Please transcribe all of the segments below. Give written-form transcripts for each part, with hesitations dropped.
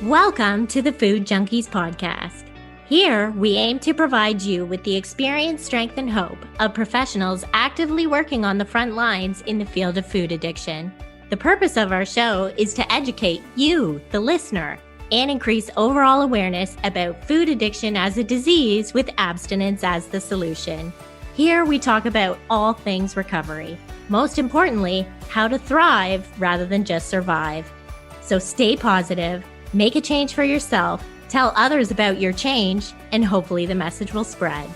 Welcome to the Food Junkies Podcast. Here, we aim to provide you with the experience, strength, and hope of professionals actively working on the front lines in the field of food addiction. The purpose of our show is to educate you, the listener, and increase overall awareness about food addiction as a disease with abstinence as the solution. Here, we talk about all things recovery. Most importantly, how to thrive rather than just survive. So stay positive, make a change for yourself, tell others about your change, and hopefully the message will spread.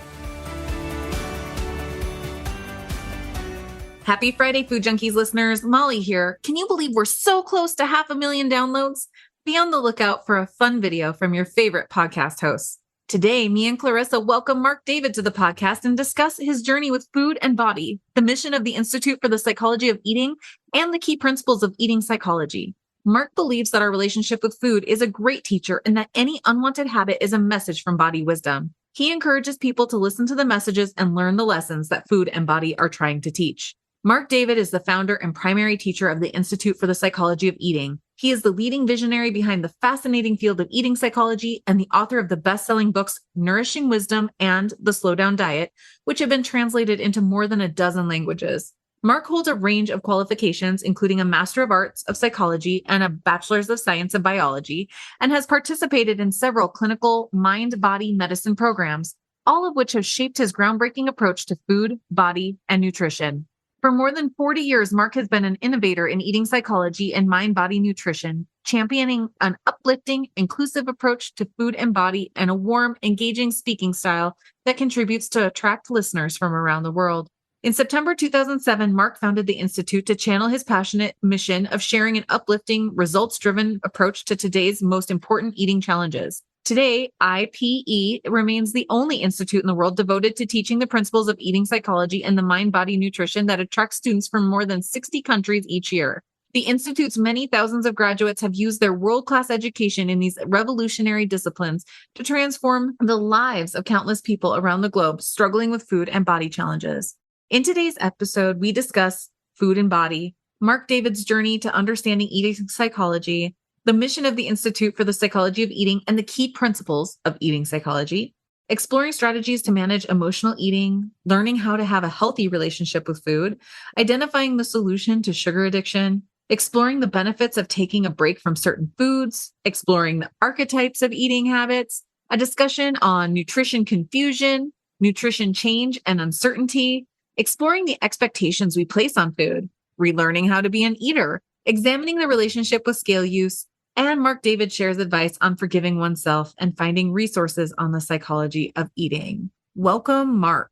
Happy Friday, Food Junkies listeners. Molly here. Can you believe we're so close to 500,000 downloads? Be on the lookout for a fun video from your favorite podcast hosts. Today, me and Clarissa welcome Marc David to the podcast and discuss his journey with food and body, the mission of the Institute for the Psychology of Eating, and the key principles of eating psychology. Marc believes that our relationship with food is a great teacher and that any unwanted habit is a message from body wisdom. He encourages people to listen to the messages and learn the lessons that food and body are trying to teach. Marc David is the founder and primary teacher of the Institute for the Psychology of Eating. He is the leading visionary behind the fascinating field of eating psychology and the author of the best-selling books Nourishing and The Slow Down Diet, which have been translated into more than a dozen languages. Marc holds a range of qualifications, including a Master of Arts of Psychology and a Bachelor's of Science in Biology, and has participated in several clinical mind-body medicine programs, all of which have shaped his groundbreaking approach to food, body, and nutrition. For more than 40 years, Marc has been an innovator in eating psychology and mind-body nutrition, championing an uplifting, inclusive approach to food and body and a warm, engaging speaking style that contributes to attract listeners from around the world. In September 2007, Marc founded the Institute to channel his passionate mission of sharing an uplifting, results-driven approach to today's most important eating challenges. Today, IPE remains the only institute in the world devoted to teaching the principles of eating psychology and the mind-body nutrition that attracts students from more than 60 countries each year. The Institute's many thousands of graduates have used their world-class education in these revolutionary disciplines to transform the lives of countless people around the globe struggling with food and body challenges. In today's episode, we discuss food and body, Marc David's journey to understanding eating psychology, the mission of the Institute for the Psychology of Eating, and the key principles of eating psychology, exploring strategies to manage emotional eating, learning how to have a healthy relationship with food, identifying the solution to sugar addiction, exploring the benefits of taking a break from certain foods, exploring the archetypes of eating habits, a discussion on nutrition confusion, nutrition change and uncertainty, exploring the expectations we place on food, relearning how to be an eater, examining the relationship with scale use, and Marc David shares advice on forgiving oneself and finding resources on the psychology of eating. Welcome, Marc.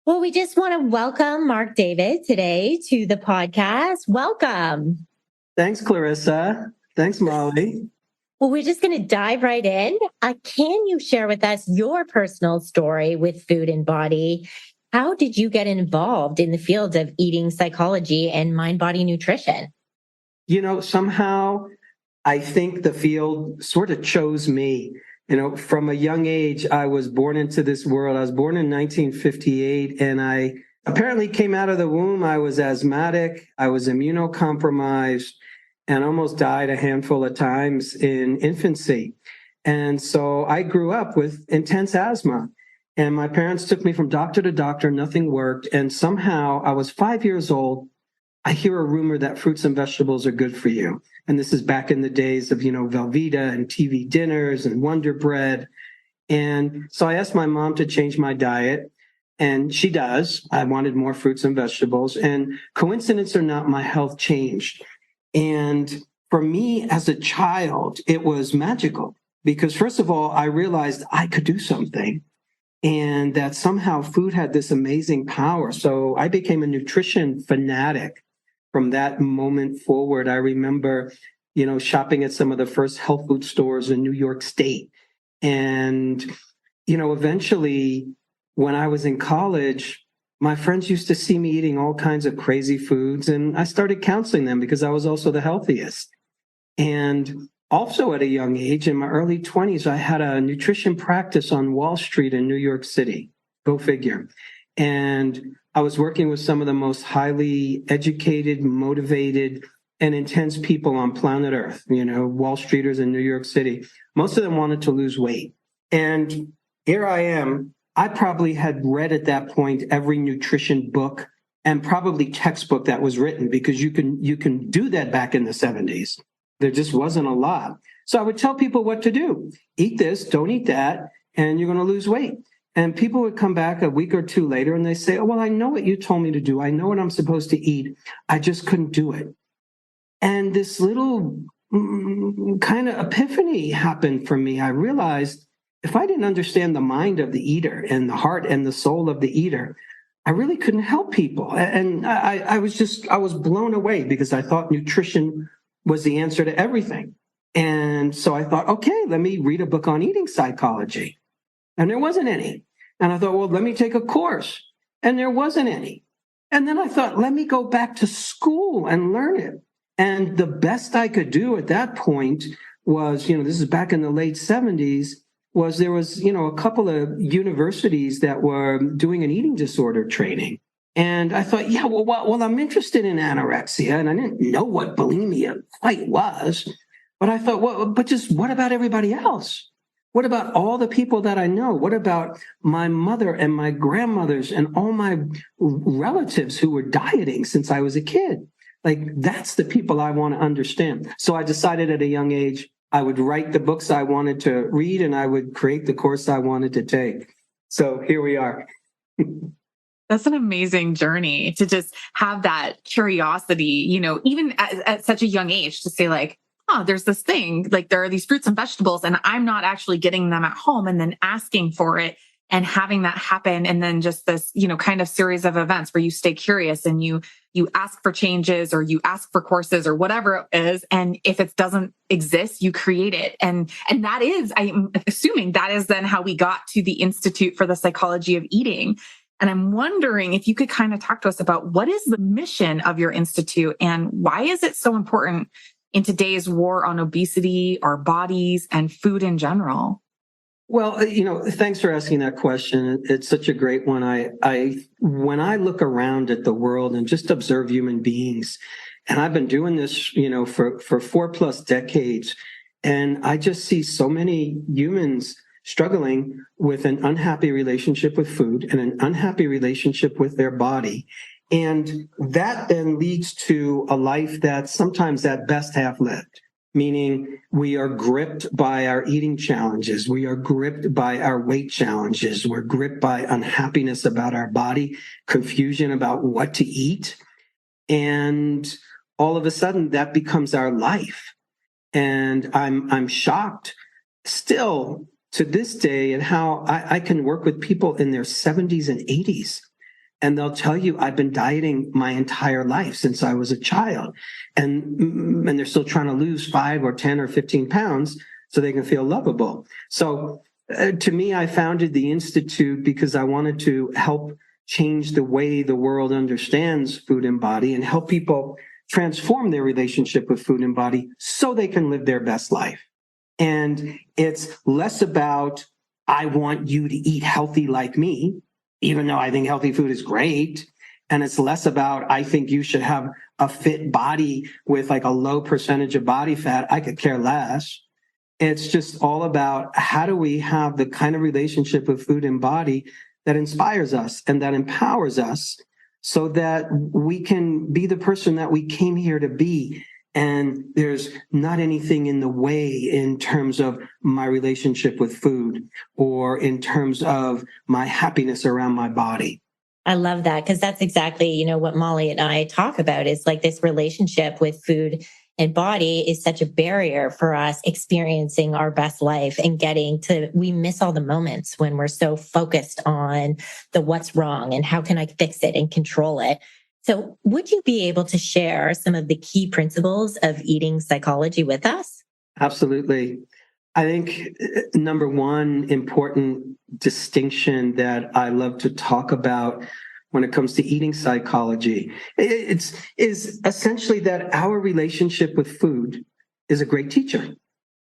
Well, we just want to welcome Marc David today to the podcast. Welcome. Thanks, Clarissa. Thanks, Molly. Well, we're just going to dive right in. Can you share with us your personal story with food and body? How did you get involved in the field of eating psychology and mind-body nutrition? Somehow I think the field sort of chose me. From a young age, I was born into this world. I was born in 1958, and I apparently came out of the womb. I was asthmatic, I was immunocompromised, and almost died a handful of times in infancy. And so I grew up with intense asthma. And my parents took me from doctor to doctor, nothing worked. And somehow I was 5 years old. I hear a rumor that fruits and vegetables are good for you. And this is back in the days of, Velveeta and TV dinners and Wonder Bread. And so I asked my mom to change my diet, and she does. I wanted more fruits and vegetables. And coincidence or not, my health changed. And for me as a child, it was magical because, first of all, I realized I could do something. And that somehow food had this amazing power. So I became a nutrition fanatic from that moment forward. I remember, shopping at some of the first health food stores in New York State. And, eventually when I was in college, my friends used to see me eating all kinds of crazy foods. And I started counseling them because I was also the healthiest. And also at a young age, in my early 20s, I had a nutrition practice on Wall Street in New York City. Go figure. And I was working with some of the most highly educated, motivated and intense people on planet Earth, Wall Streeters in New York City. Most of them wanted to lose weight. And here I am. I probably had read at that point every nutrition book and probably textbook that was written, because you can do that back in the 70s. There just wasn't a lot. So I would tell people what to do. Eat this, don't eat that, and you're going to lose weight. And people would come back a week or two later and they say, oh, well, I know what you told me to do. I know what I'm supposed to eat. I just couldn't do it. And this little kind of epiphany happened for me. I realized if I didn't understand the mind of the eater and the heart and the soul of the eater, I really couldn't help people. And I was blown away, because I thought nutrition was the answer to everything. And so I thought, okay, let me read a book on eating psychology. And there wasn't any. And I thought, well, let me take a course. And there wasn't any. And then I thought, let me go back to school and learn it. And the best I could do at that point was, this is back in the late 70s, was there was, a couple of universities that were doing an eating disorder training. And I thought, yeah, well, I'm interested in anorexia. And I didn't know what bulimia quite was. But I thought, well, but just what about everybody else? What about all the people that I know? What about my mother and my grandmothers and all my relatives who were dieting since I was a kid? Like, that's the people I want to understand. So I decided at a young age, I would write the books I wanted to read and I would create the course I wanted to take. So here we are. That's an amazing journey to just have that curiosity, even at such a young age, to say like, oh, there's this thing, like there are these fruits and vegetables and I'm not actually getting them at home, and then asking for it and having that happen. And then just this, kind of series of events where you stay curious and you ask for changes, or you ask for courses or whatever it is. And if it doesn't exist, you create it. And that is, I'm assuming that is then how we got to the Institute for the Psychology of Eating. And I'm wondering if you could kind of talk to us about what is the mission of your institute and why is it so important in today's war on obesity, our bodies, and food in general? Well, thanks for asking that question. It's such a great one. When I look around at the world and just observe human beings, and I've been doing this, for 4+ decades, and I just see so many humans struggling with an unhappy relationship with food and an unhappy relationship with their body. And that then leads to a life that's sometimes at best half-lived, meaning we are gripped by our eating challenges. We are gripped by our weight challenges. We're gripped by unhappiness about our body, confusion about what to eat. And all of a sudden that becomes our life. And I'm shocked still to this day at how I can work with people in their 70s and 80s. And they'll tell you, I've been dieting my entire life since I was a child. And they're still trying to lose 5 or 10 or 15 pounds so they can feel lovable. So to me, I founded the Institute because I wanted to help change the way the world understands food and body and help people transform their relationship with food and body so they can live their best life. And it's less about, I want you to eat healthy like me, even though I think healthy food is great. And it's less about, I think you should have a fit body with like a low percentage of body fat. I could care less. It's just all about how do we have the kind of relationship with food and body that inspires us and that empowers us so that we can be the person that we came here to be. And there's not anything in the way in terms of my relationship with food or in terms of my happiness around my body. I love that, because that's exactly, what Molly and I talk about is like this relationship with food and body is such a barrier for us experiencing our best life and we miss all the moments when we're so focused on the what's wrong and how can I fix it and control it. So would you be able to share some of the key principles of eating psychology with us? Absolutely. I think number one important distinction that I love to talk about when it comes to eating psychology is essentially that our relationship with food is a great teacher,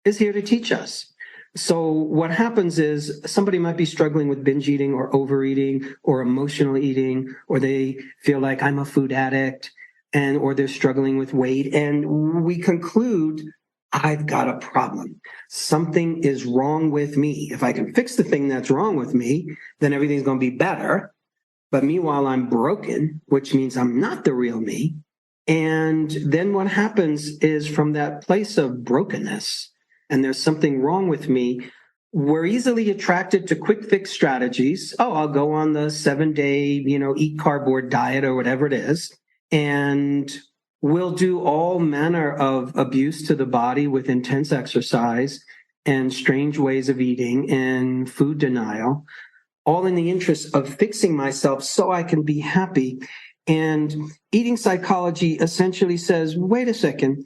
is here to teach us. So what happens is somebody might be struggling with binge eating or overeating or emotional eating, or they feel like I'm a food addict. or they're struggling with weight. And we conclude, I've got a problem. Something is wrong with me. If I can fix the thing that's wrong with me, then everything's going to be better. But meanwhile, I'm broken, which means I'm not the real me. And then what happens is from that place of brokenness, and there's something wrong with me, we're easily attracted to quick fix strategies. Oh, I'll go on the 7-day, eat cardboard diet or whatever it is. And we'll do all manner of abuse to the body with intense exercise and strange ways of eating and food denial, all in the interest of fixing myself so I can be happy. And eating psychology essentially says, wait a second,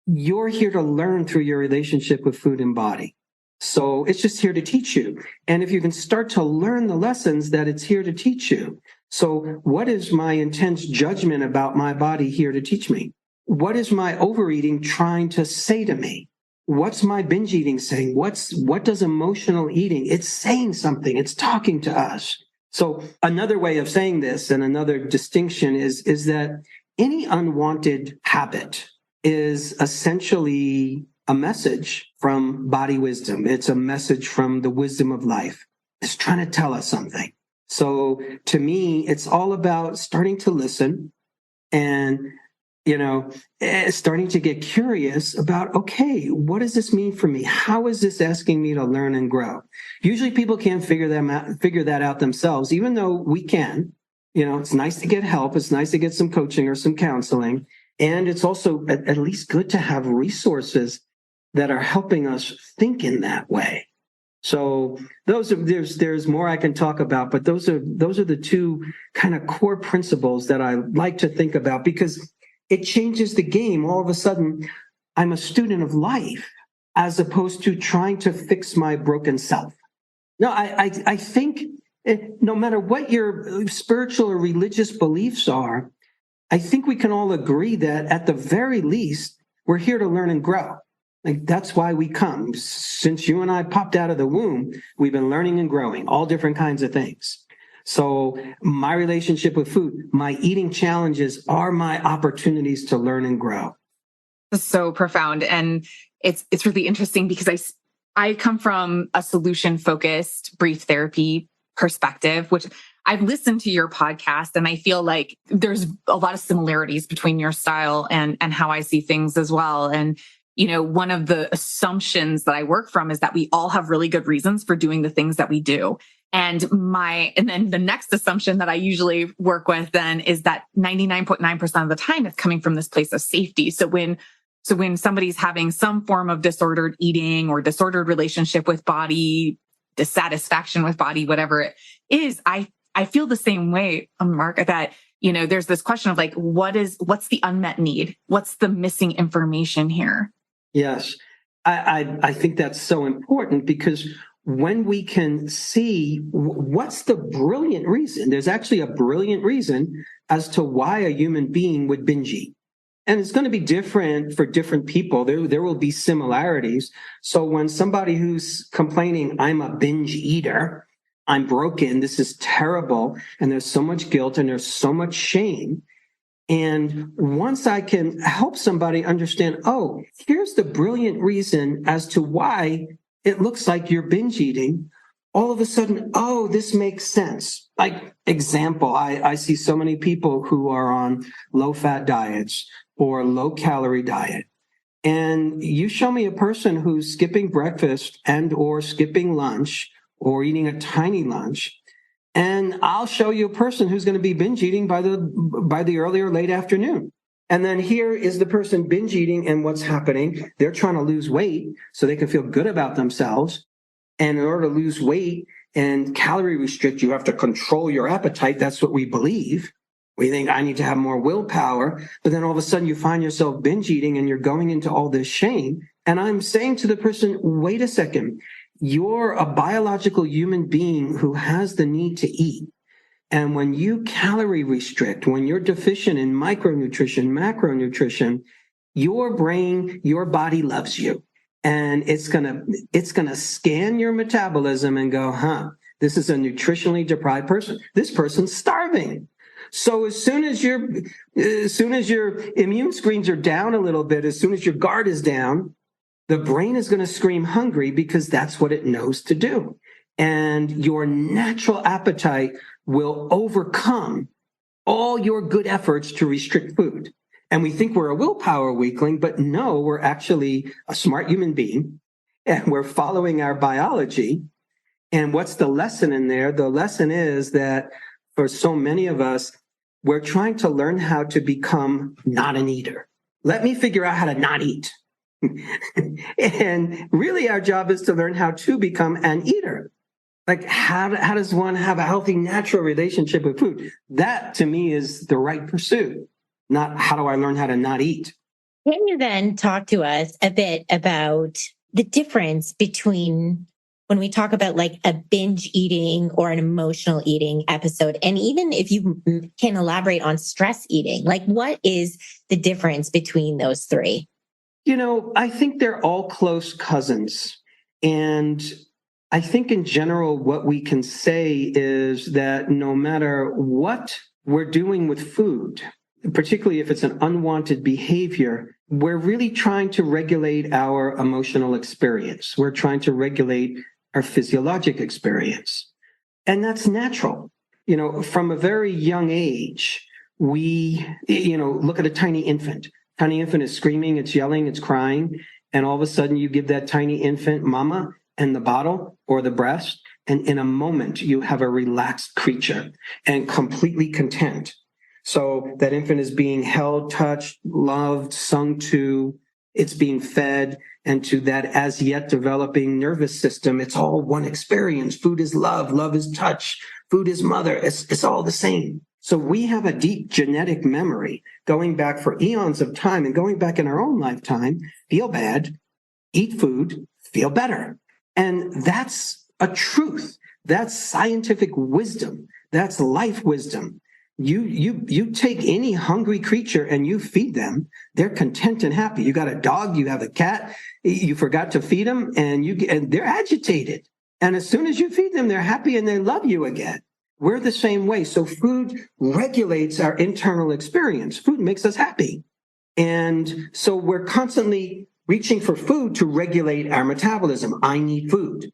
you're here to learn through your relationship with food and body. So it's just here to teach you. And if you can start to learn the lessons that it's here to teach you. So what is my intense judgment about my body here to teach me? What is my overeating trying to say to me? What's my binge eating saying? What does emotional eating? It's saying something. It's talking to us. So another way of saying this, and another distinction is that any unwanted habit is essentially a message from body wisdom. It's a message from the wisdom of life. It's trying to tell us something. So to me, it's all about starting to listen and, starting to get curious about, okay, what does this mean for me? How is this asking me to learn and grow? Usually people can't figure that out themselves, even though we can. It's nice to get help. It's nice to get some coaching or some counseling. And it's also at least good to have resources that are helping us think in that way. So there's more I can talk about, but those are the two kind of core principles that I like to think about, because it changes the game. All of a sudden, I'm a student of life as opposed to trying to fix my broken self. No, I think no matter what your spiritual or religious beliefs are, I think we can all agree that at the very least, we're here to learn and grow. Like, that's why we come. Since you and I popped out of the womb, we've been learning and growing, all different kinds of things. So my relationship with food, my eating challenges are my opportunities to learn and grow. That's so profound. And it's really interesting because I come from a solution-focused brief therapy perspective, which I've listened to your podcast, and I feel like there's a lot of similarities between your style and how I see things as well. And one of the assumptions that I work from is that we all have really good reasons for doing the things that we do. And then the next assumption that I usually work with then is that 99.9% of the time it's coming from this place of safety. So when somebody's having some form of disordered eating or disordered relationship with body, dissatisfaction with body, whatever it is, I feel the same way, Marc, that there's this question of like, what's the unmet need? What's the missing information here? Yes. I think that's so important, because when we can see what's the brilliant reason, there's actually a brilliant reason as to why a human being would binge eat. And it's going to be different for different people. There will be similarities. So when somebody who's complaining, I'm a binge eater, I'm broken, this is terrible, and there's so much guilt and there's so much shame. And once I can help somebody understand, oh, here's the brilliant reason as to why it looks like you're binge eating, all of a sudden, oh, this makes sense. Like, example, I see so many people who are on low-fat diets or low-calorie diet. And you show me a person who's skipping breakfast and or skipping lunch or eating a tiny lunch, and I'll show you a person who's going to be binge eating by the early or late afternoon. And then here is the person binge eating, and what's happening? They're trying to lose weight so they can feel good about themselves. And in order to lose weight and calorie restrict, you have to control your appetite. That's what we believe. We think I need to have more willpower, but then all of a sudden you find yourself binge eating and you're going into all this shame. And I'm saying to the person, wait a second, you're a biological human being who has the need to eat. And when you calorie restrict, when you're deficient in micronutrition, macronutrition, your brain, your body loves you. And it's gonna scan your metabolism and go, this is a nutritionally deprived person. This person's starving. So as soon as your immune screens are down a little bit, as soon as your guard is down, the brain is going to scream hungry because that's what it knows to do. And your natural appetite will overcome all your good efforts to restrict food. And we think we're a willpower weakling, but no, we're actually a smart human being and we're following our biology. And what's the lesson in there? The lesson is that for so many of us, we're trying to learn how to become not an eater. Let me figure out how to not eat. And really our job is to learn how to become an eater. Like how does one have a healthy, natural relationship with food? That to me is the right pursuit, not how do I learn how to not eat? Can you then talk to us a bit about the difference between when we talk about like a binge eating or an emotional eating episode, and even if you can elaborate on stress eating, like what is the difference between those three? I think they're all close cousins. And I think in general, what we can say is that no matter what we're doing with food, particularly if it's an unwanted behavior, we're really trying to regulate our emotional experience. We're trying to regulate our physiologic experience. And that's natural. From a very young age, we, look at a tiny infant. Tiny infant is screaming, it's yelling, it's crying. And all of a sudden you give that tiny infant mama and the bottle or the breast. And in a moment you have a relaxed creature and completely content. So that infant is being held, touched, loved, sung to, it's being fed. And to that as yet developing nervous system, it's all one experience. Food is love. Love is touch. Food is mother. It's all the same. So we have a deep genetic memory going back for eons of time and going back in our own lifetime, feel bad, eat food, feel better. And that's a truth. That's scientific wisdom. That's life wisdom. You take any hungry creature and you feed them, they're content and happy. You got a dog, you have a cat, you forgot to feed them and they're agitated. And as soon as you feed them, they're happy and they love you again. We're the same way. So food regulates our internal experience. Food makes us happy. And so we're constantly reaching for food to regulate our metabolism. I need food.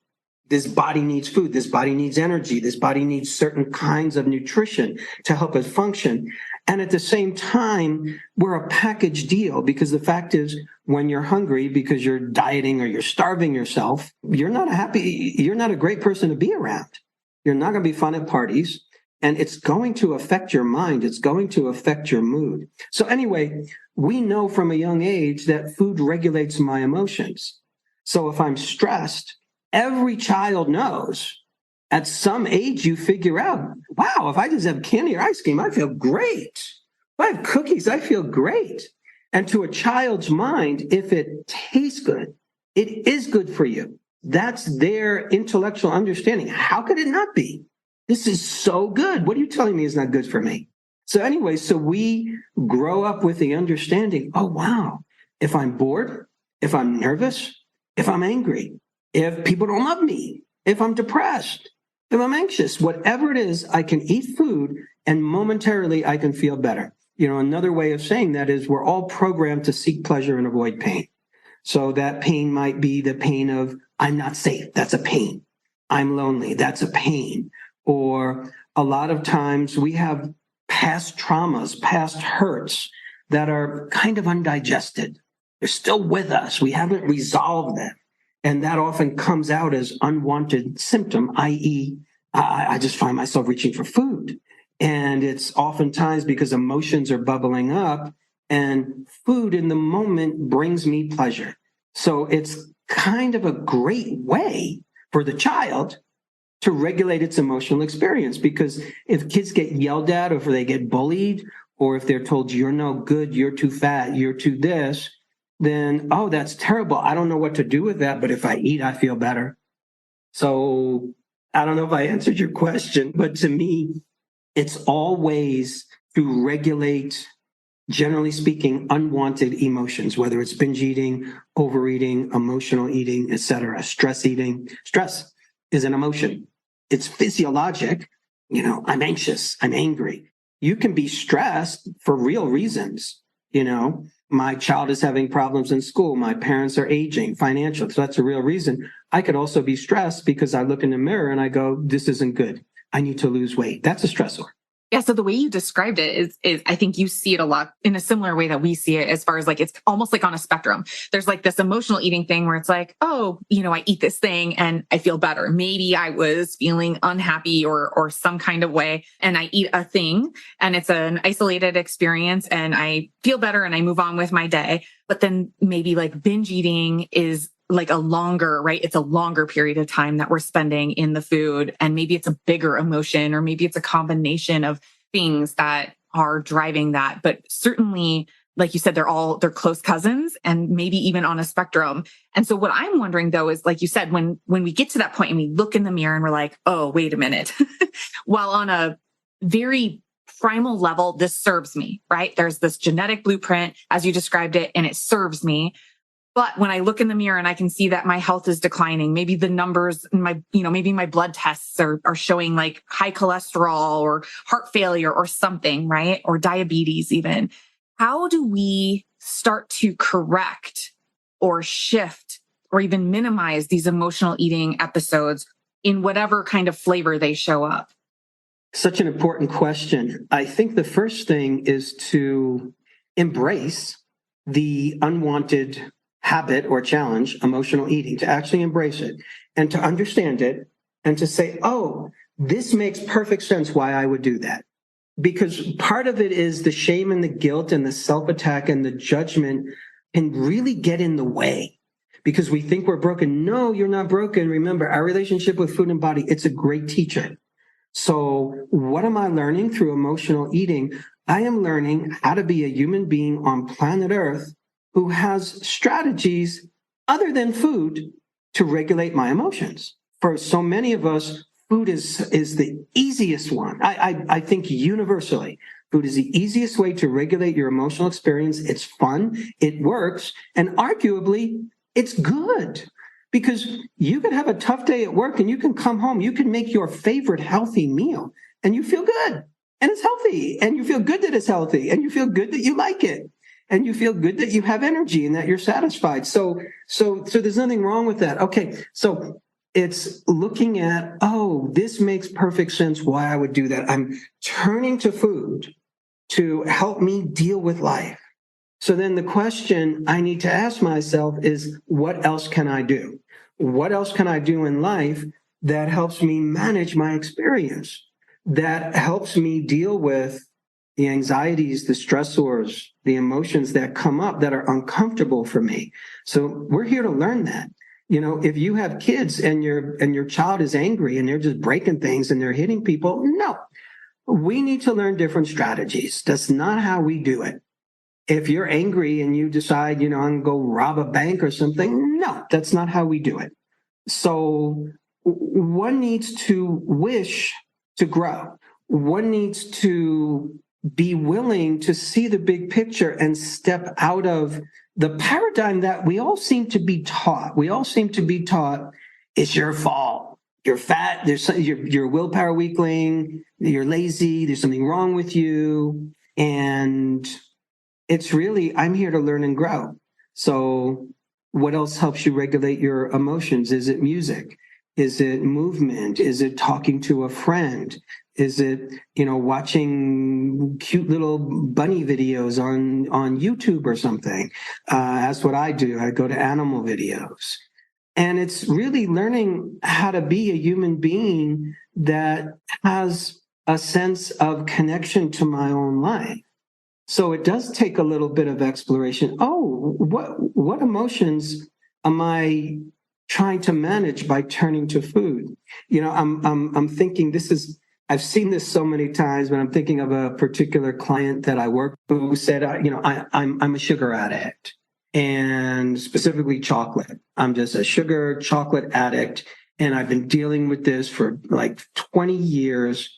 This body needs food. This body needs energy. This body needs certain kinds of nutrition to help it function. And at the same time, we're a package deal because the fact is when you're hungry because you're dieting or you're starving yourself, you're not a great person to be around. You're not going to be fun at parties, and it's going to affect your mind. It's going to affect your mood. So anyway, we know from a young age that food regulates my emotions. So if I'm stressed, every child knows at some age you figure out, wow, if I just have candy or ice cream, I feel great. If I have cookies, I feel great. And to a child's mind, if it tastes good, it is good for you. That's their intellectual understanding. How could it not be? This is so good. What are you telling me is not good for me? So anyway, so we grow up with the understanding, oh, wow, if I'm bored, if I'm nervous, if I'm angry, if people don't love me, if I'm depressed, if I'm anxious, whatever it is, I can eat food and momentarily I can feel better. Another way of saying that is we're all programmed to seek pleasure and avoid pain. So that pain might be the pain of I'm not safe. That's a pain. I'm lonely. That's a pain. Or a lot of times we have past traumas, past hurts that are kind of undigested. They're still with us. We haven't resolved them. And that often comes out as unwanted symptom, i.e., I just find myself reaching for food. And it's oftentimes because emotions are bubbling up and food in the moment brings me pleasure. So it's kind of a great way for the child to regulate its emotional experience, because if kids get yelled at or if they get bullied or if they're told you're no good, you're too fat, you're too this, then, oh, that's terrible. I don't know what to do with that, but if I eat, I feel better. So I don't know if I answered your question, but to me, it's all ways to regulate, generally speaking, unwanted emotions, whether it's binge eating, overeating, emotional eating, etc., stress eating. Stress is an emotion. It's physiologic. I'm anxious. I'm angry. You can be stressed for real reasons. My child is having problems in school. My parents are aging, financial. So that's a real reason. I could also be stressed because I look in the mirror and I go, this isn't good. I need to lose weight. That's a stressor. Yeah. So the way you described it is I think you see it a lot in a similar way that we see it, as far as like, it's almost like on a spectrum. There's like this emotional eating thing where it's like, oh, I eat this thing and I feel better. Maybe I was feeling unhappy or some kind of way, and I eat a thing and it's an isolated experience and I feel better and I move on with my day. But then maybe like binge eating is like a longer, right? It's a longer period of time that we're spending in the food. And maybe it's a bigger emotion, or maybe it's a combination of things that are driving that. But certainly, like you said, they're close cousins and maybe even on a spectrum. And so what I'm wondering though, is like you said, when we get to that point and we look in the mirror and we're like, oh, wait a minute, while on a very primal level, this serves me, right? There's this genetic blueprint, as you described it, and it serves me. But when I look in the mirror and I can see that my health is declining, maybe the numbers in maybe my blood tests are showing like high cholesterol or heart failure or something, right? Or diabetes even. How do we start to correct or shift or even minimize these emotional eating episodes in whatever kind of flavor they show up? Such an important question. I think the first thing is to embrace the unwanted habit or challenge, emotional eating, to actually embrace it and to understand it and to say, oh, this makes perfect sense why I would do that. Because part of it is the shame and the guilt and the self-attack and the judgment can really get in the way because we think we're broken. No, you're not broken. Remember, our relationship with food and body, it's a great teacher. So what am I learning through emotional eating? I am learning how to be a human being on planet Earth who has strategies other than food to regulate my emotions. For so many of us, food is the easiest one. I think universally, food is the easiest way to regulate your emotional experience. It's fun, it works, and arguably, it's good. Because you can have a tough day at work and you can come home, you can make your favorite healthy meal and you feel good and it's healthy and you feel good that it's healthy and you feel good that you like it. And you feel good that you have energy and that you're satisfied. So there's nothing wrong with that. Okay. So it's looking at, oh, this makes perfect sense why I would do that. I'm turning to food to help me deal with life. So then the question I need to ask myself is, what else can I do? What else can I do in life that helps me manage my experience, that helps me deal with the anxieties, the stressors, the emotions that come up that are uncomfortable for me? So we're here to learn that. If you have kids and your child is angry and they're just breaking things and they're hitting people, no, we need to learn different strategies. That's not how we do it. If you're angry and you decide, I'm going to go rob a bank or something, no, that's not how we do it. So one needs to wish to grow. One needs to be willing to see the big picture and step out of the paradigm that we all seem to be taught. We all seem to be taught it's your fault. You're fat. You're a willpower weakling. You're lazy. There's something wrong with you. And it's really, I'm here to learn and grow. So what else helps you regulate your emotions? Is it music? Is it movement? Is it talking to a friend? Is it, watching cute little bunny videos on YouTube or something? That's what I do. I go to animal videos. And it's really learning how to be a human being that has a sense of connection to my own life. So it does take a little bit of exploration. Oh, what emotions am I trying to manage by turning to food? I'm thinking I've seen this so many times, but I'm thinking of a particular client that I work with who said, I'm a sugar addict, and specifically chocolate. I'm just a sugar chocolate addict, and I've been dealing with this for like 20 years.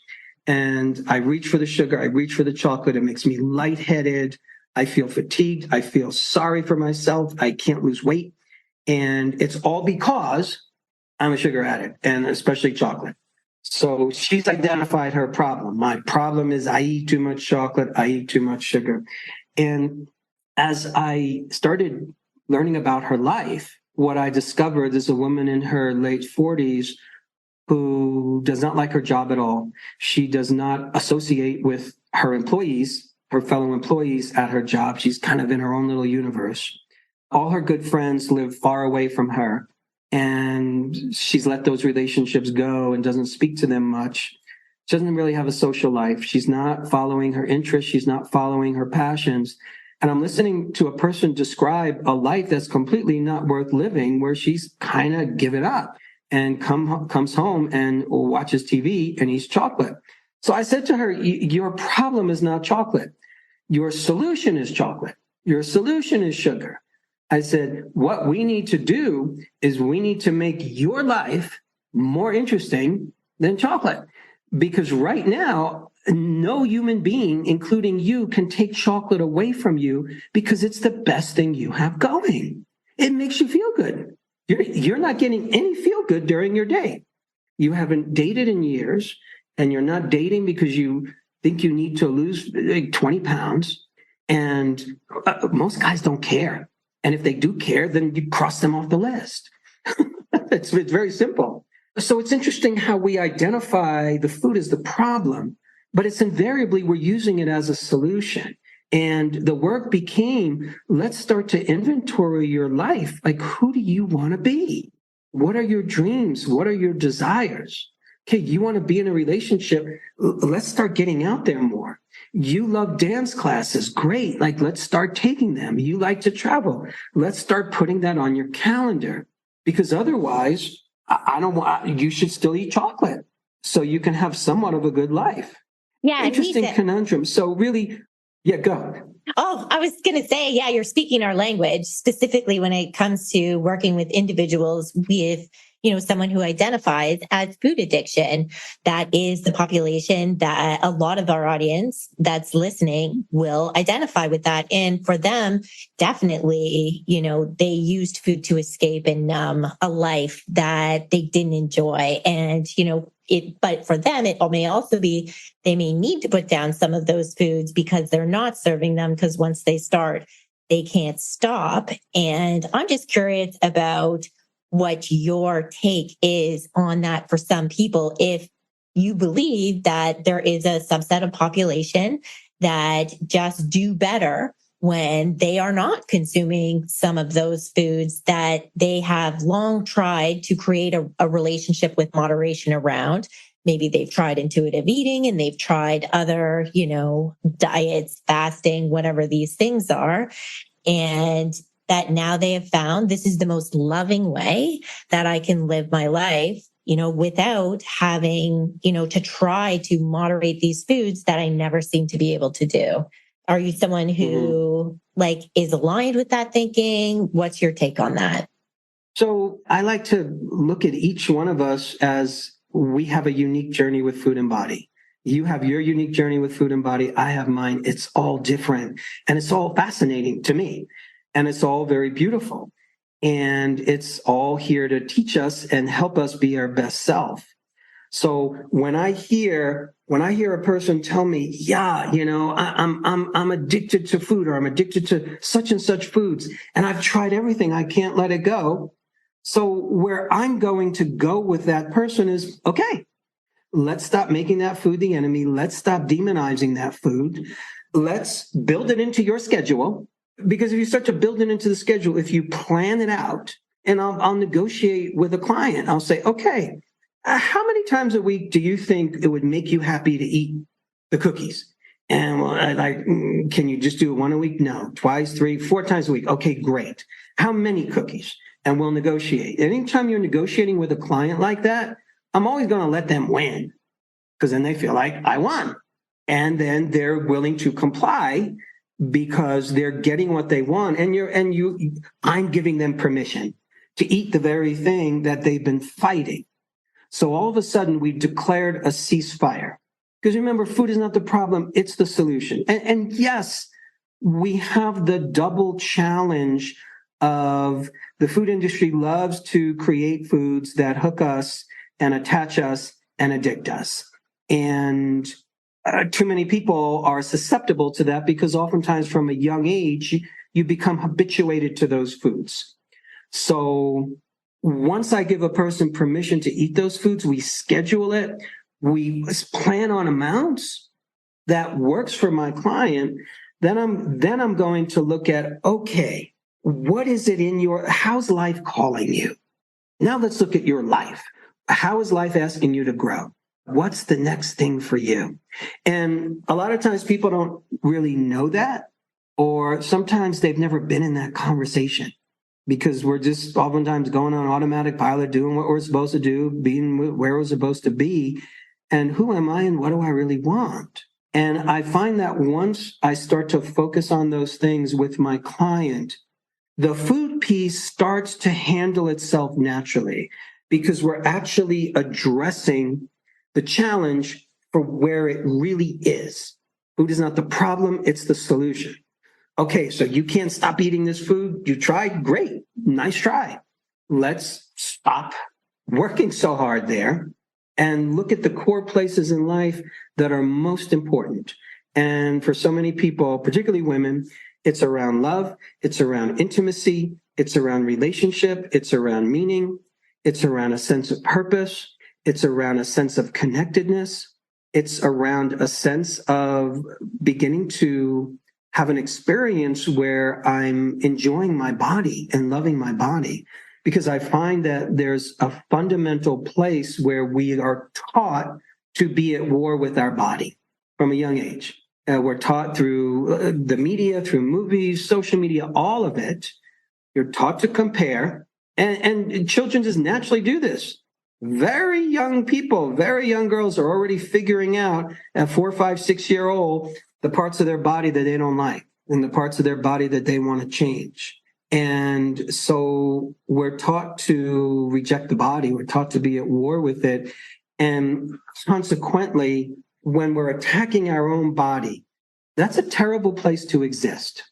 And I reach for the sugar, I reach for the chocolate. It makes me lightheaded. I feel fatigued. I feel sorry for myself. I can't lose weight. And it's all because I'm a sugar addict, and especially chocolate. So she's identified her problem. My problem is I eat too much chocolate. I eat too much sugar. And as I started learning about her life, what I discovered is a woman in her late 40s who does not like her job at all. She does not associate with her employees, her fellow employees at her job. She's kind of in her own little universe. All her good friends live far away from her, and she's let those relationships go and doesn't speak to them much. She doesn't really have a social life. She's not following her interests. She's not following her passions. And I'm listening to a person describe a life that's completely not worth living, where she's kind of given up and comes home and watches TV and eats chocolate. So I said to her, your problem is not chocolate. Your solution is chocolate. Your solution is sugar. I said, what we need to do is we need to make your life more interesting than chocolate. Because right now, no human being, including you, can take chocolate away from you because it's the best thing you have going. It makes you feel good. You're not getting any feel good during your day. You haven't dated in years, and you're not dating because you think you need to lose like 20 pounds. And most guys don't care. And if they do care, then you cross them off the list. It's very simple. So it's interesting how we identify the food as the problem, but it's invariably we're using it as a solution. And the work became, let's start to inventory your life. Like, who do you want to be? What are your dreams? What are your desires? Okay, you want to be in a relationship. Let's start getting out there more. You love dance classes. Great. Like, let's start taking them. You like to travel. Let's start putting that on your calendar, because otherwise, you should still eat chocolate so you can have somewhat of a good life. Yeah. Interesting conundrum. So really, yeah, go. Oh, I was going to say, yeah, you're speaking our language, specifically when it comes to working with individuals with, someone who identifies as food addiction. That is the population that a lot of our audience that's listening will identify with that. And for them, definitely, they used food to escape and numb a life that they didn't enjoy. And, but for them, it may also be, they may need to put down some of those foods because they're not serving them, because once they start, they can't stop. And I'm just curious about what your take is on that for some people. If you believe that there is a subset of population that just do better when they are not consuming some of those foods that they have long tried to create a relationship with moderation around. Maybe they've tried intuitive eating and they've tried other, diets, fasting, whatever these things are. And that now they have found this is the most loving way that I can live my life, without having, to try to moderate these foods that I never seem to be able to do. Are you someone who is aligned with that thinking? What's your take on that? So I like to look at each one of us as we have a unique journey with food and body. You have your unique journey with food and body. I have mine. It's all different. And it's all fascinating to me. And it's all very beautiful. And it's all here to teach us and help us be our best self. So when I hear a person tell me, yeah, I'm addicted to food, or I'm addicted to such and such foods, and I've tried everything, I can't let it go. So where I'm going to go with that person is, okay, let's stop making that food the enemy. Let's stop demonizing that food. Let's build it into your schedule. Because if you start to build it into the schedule, if you plan it out, and I'll negotiate with a client, I'll say, okay, how many times a week do you think it would make you happy to eat the cookies? And can you just do it one a week? No, twice, 3, 4 times a week. Okay, great. How many cookies? And we'll negotiate. Anytime you're negotiating with a client like that, I'm always going to let them win, because then they feel like I won. And then they're willing to comply because they're getting what they want. I'm giving them permission to eat the very thing that they've been fighting. So all of a sudden we've declared a ceasefire, because remember, food is not the problem. It's the solution. And yes, we have the double challenge of the food industry loves to create foods that hook us and attach us and addict us. And too many people are susceptible to that because oftentimes from a young age, you become habituated to those foods. So once I give a person permission to eat those foods, we schedule it, we plan on amounts that works for my client, then I'm going to look at, okay, what is it how's life calling you? Now let's look at your life. How is life asking you to grow? What's the next thing for you? And a lot of times people don't really know that, or sometimes they've never been in that conversation because we're just oftentimes going on automatic pilot, doing what we're supposed to do, being where we're supposed to be. And who am I and what do I really want? And I find that once I start to focus on those things with my client, the food piece starts to handle itself naturally because we're actually addressing the challenge for where it really is. Food is not the problem, it's the solution. Okay, so you can't stop eating this food. You tried? Great. Nice try. Let's stop working so hard there and look at the core places in life that are most important. And for so many people, particularly women, it's around love, it's around intimacy, it's around relationship, it's around meaning, it's around a sense of purpose, it's around a sense of connectedness, it's around a sense of beginning to have an experience where I'm enjoying my body and loving my body. Because I find that there's a fundamental place where we are taught to be at war with our body from a young age. We're taught through the media, through movies, social media, all of it. You're taught to compare, and children just naturally do this. Very young people, very young girls are already figuring out at 4, 5, 6-year-old the parts of their body that they don't like and the parts of their body that they want to change. And so we're taught to reject the body. We're taught to be at war with it. And consequently, when we're attacking our own body, that's a terrible place to exist.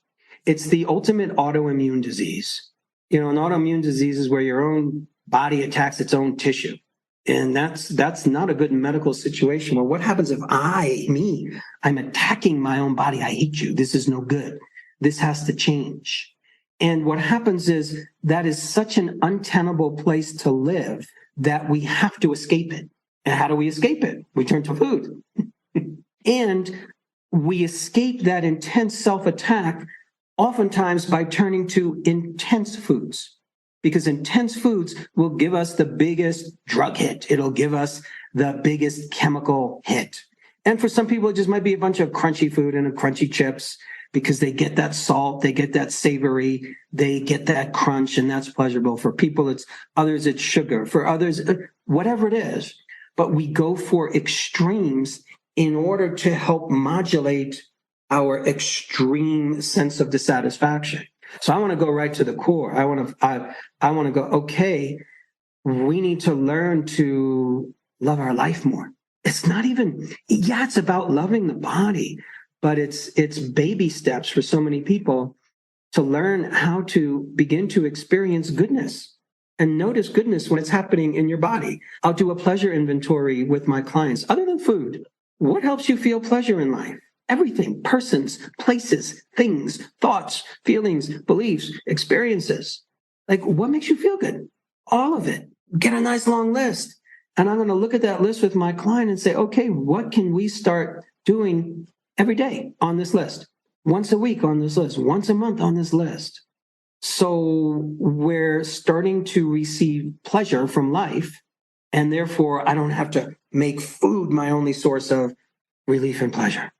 It's the ultimate autoimmune disease. You know, an autoimmune disease is where your own body attacks its own tissue. And that's not a good medical situation. Well, what happens if I'm attacking my own body? I hate you. This is no good. This has to change. And what happens is that is such an untenable place to live that we have to escape it. And how do we escape it? We turn to food. And we escape that intense self-attack oftentimes by turning to intense foods. Because intense foods will give us the biggest drug hit. It'll give us the biggest chemical hit. And for some people, it just might be a bunch of crunchy food and crunchy chips because they get that salt, they get that savory, they get that crunch, and that's pleasurable. For people, it's sugar. For others, whatever it is. But we go for extremes in order to help modulate our extreme sense of dissatisfaction. So I want to go right to the core. I want to go, okay, we need to learn to love our life more. It's not even, it's about loving the body, but it's baby steps for so many people to learn how to begin to experience goodness and notice goodness when it's happening in your body. I'll do a pleasure inventory with my clients. Other than food, what helps you feel pleasure in life? Everything, persons, places, things, thoughts, feelings, beliefs, experiences. Like, what makes you feel good? All of it. Get a nice long list. And I'm going to look at that list with my client and say, okay, what can we start doing every day on this list? Once a week on this list, once a month on this list. So we're starting to receive pleasure from life. And therefore, I don't have to make food my only source of relief and pleasure.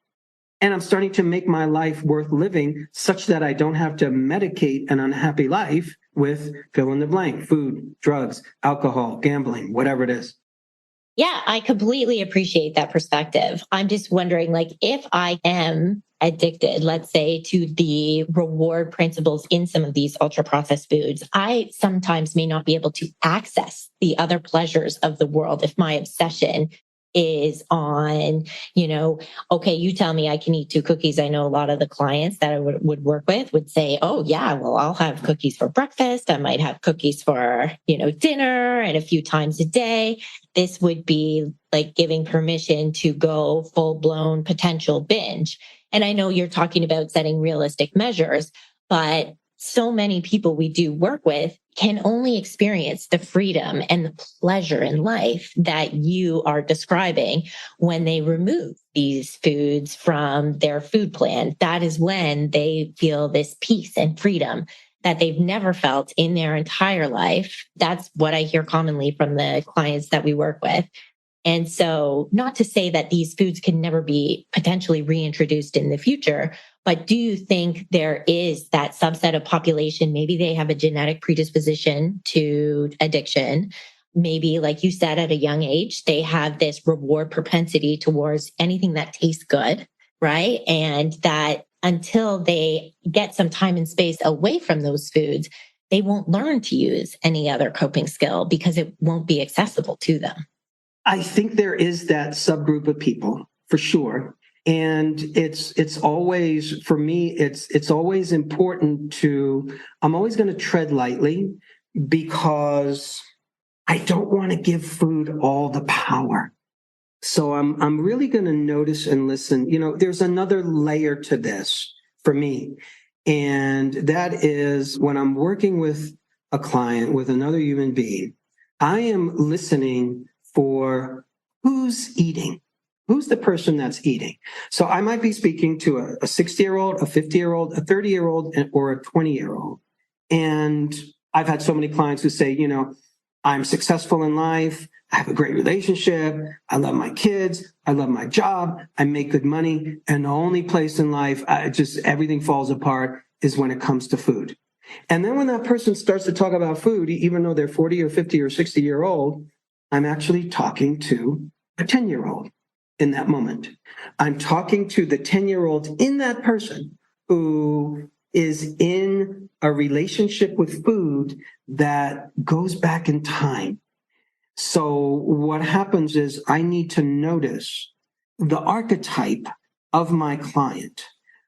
And I'm starting to make my life worth living such that I don't have to medicate an unhappy life with fill in the blank, food, drugs, alcohol, gambling, whatever it is. Yeah, I completely appreciate that perspective. I'm just wondering, like, if I am addicted, let's say, to the reward principles in some of these ultra processed foods, I sometimes may not be able to access the other pleasures of the world if my obsession is on, okay, you tell me I can eat 2 cookies. I know a lot of the clients that I would work with would say, oh yeah, well, I'll have cookies for breakfast. I might have cookies for, dinner and a few times a day. This would be like giving permission to go full-blown potential binge. And I know you're talking about setting realistic measures, but so many people we do work with can only experience the freedom and the pleasure in life that you are describing when they remove these foods from their food plan. That is when they feel this peace and freedom that they've never felt in their entire life. That's what I hear commonly from the clients that we work with. And so, not to say that these foods can never be potentially reintroduced in the future, but do you think there is that subset of population? Maybe they have a genetic predisposition to addiction. Maybe, like you said, at a young age, they have this reward propensity towards anything that tastes good, right? And that until they get some time and space away from those foods, they won't learn to use any other coping skill because it won't be accessible to them. I think there is that subgroup of people for sure. And it's always, for me, it's always important I'm always going to tread lightly because I don't want to give food all the power. So I'm really going to notice and listen. There's another layer to this for me. And that is when I'm working with a client, with another human being, I am listening for who's eating, who's the person that's eating. So I might be speaking to a 60-year-old, a 50-year-old, a 30-year-old, or a 20-year-old. And I've had so many clients who say, I'm successful in life. I have a great relationship. I love my kids. I love my job. I make good money. And the only place in life, everything falls apart is when it comes to food. And then when that person starts to talk about food, even though they're 40 or 50 or 60-year-old, I'm actually talking to a 10-year-old in that moment. I'm talking to the 10-year-old in that person who is in a relationship with food that goes back in time. So what happens is I need to notice the archetype of my client.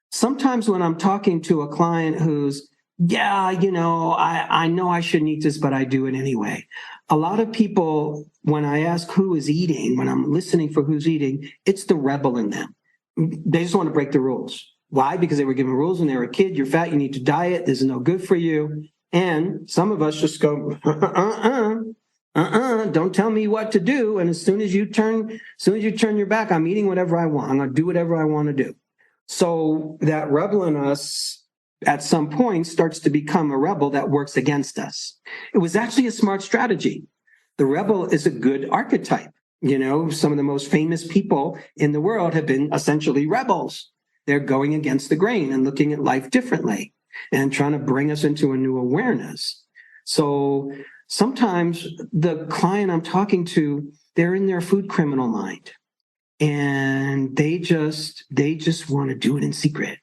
Sometimes when I'm talking to a client who's, I know I shouldn't eat this, but I do it anyway. A lot of people, when I ask who is eating, when I'm listening for who's eating, it's the rebel in them. They just want to break the rules. Why? Because they were given rules when they were a kid. You're fat, you need to diet, this is no good for you. And some of us just go, don't tell me what to do. And as soon as you turn your back, I'm eating whatever I want. I'm going to do whatever I want to do. So that rebel in us at some point starts to become a rebel that works against us. It was actually a smart strategy. The rebel is a good archetype. Some of the most famous people in the world have been essentially rebels. They're going against the grain and looking at life differently and trying to bring us into a new awareness. So sometimes the client I'm talking to, they're in their food criminal mind and they just want to do it in secret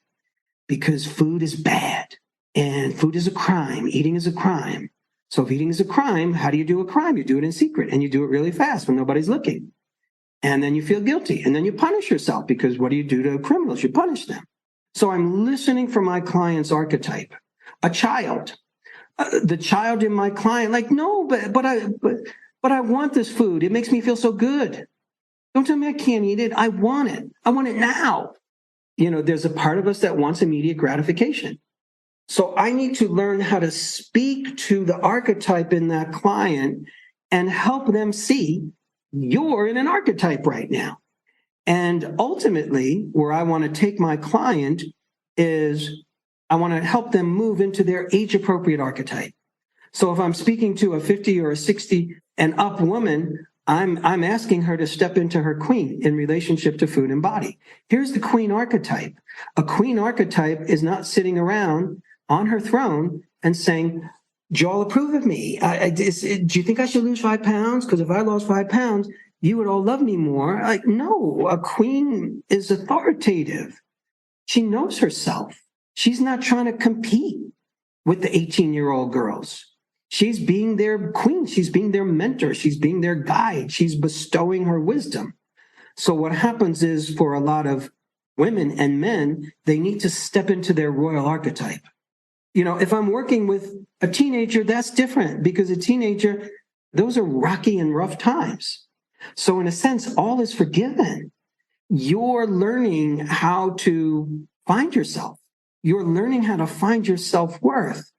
because food is bad and food is a crime. Eating is a crime. So if eating is a crime, how do you do a crime? You do it in secret and you do it really fast when nobody's looking. And then you feel guilty and then you punish yourself because what do you do to criminals? You punish them. So I'm listening for my client's archetype. A child. The child in my client, like, no, but I want this food. It makes me feel so good. Don't tell me I can't eat it. I want it. I want it now. There's a part of us that wants immediate gratification. So I need to learn how to speak to the archetype in that client and help them see you're in an archetype right now. And ultimately, where I want to take my client is I want to help them move into their age-appropriate archetype. So if I'm speaking to a 50 or a 60 and up woman, I'm asking her to step into her queen in relationship to food and body. Here's the queen archetype. A queen archetype is not sitting around on her throne and saying, do you all approve of me? Do you think I should lose 5 pounds? Because if I lost 5 pounds, you would all love me more. Like, no, a queen is authoritative. She knows herself. She's not trying to compete with the 18-year-old girls. She's being their queen. She's being their mentor. She's being their guide. She's bestowing her wisdom. So what happens is for a lot of women and men, they need to step into their royal archetype. If I'm working with a teenager, that's different because a teenager, those are rocky and rough times. So in a sense, all is forgiven. You're learning how to find yourself. You're learning how to find your self-worth.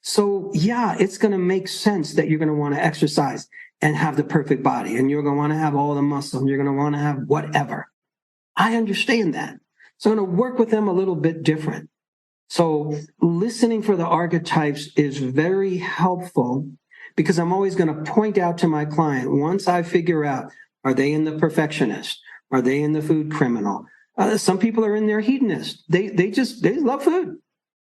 So yeah, it's going to make sense that you're going to want to exercise and have the perfect body, and you're going to want to have all the muscle, and you're going to want to have whatever. I understand that. So I'm going to work with them a little bit different. So listening for the archetypes is very helpful because I'm always going to point out to my client, once I figure out, are they in the perfectionist? Are they in the food criminal? Some people are in their hedonist. They love food.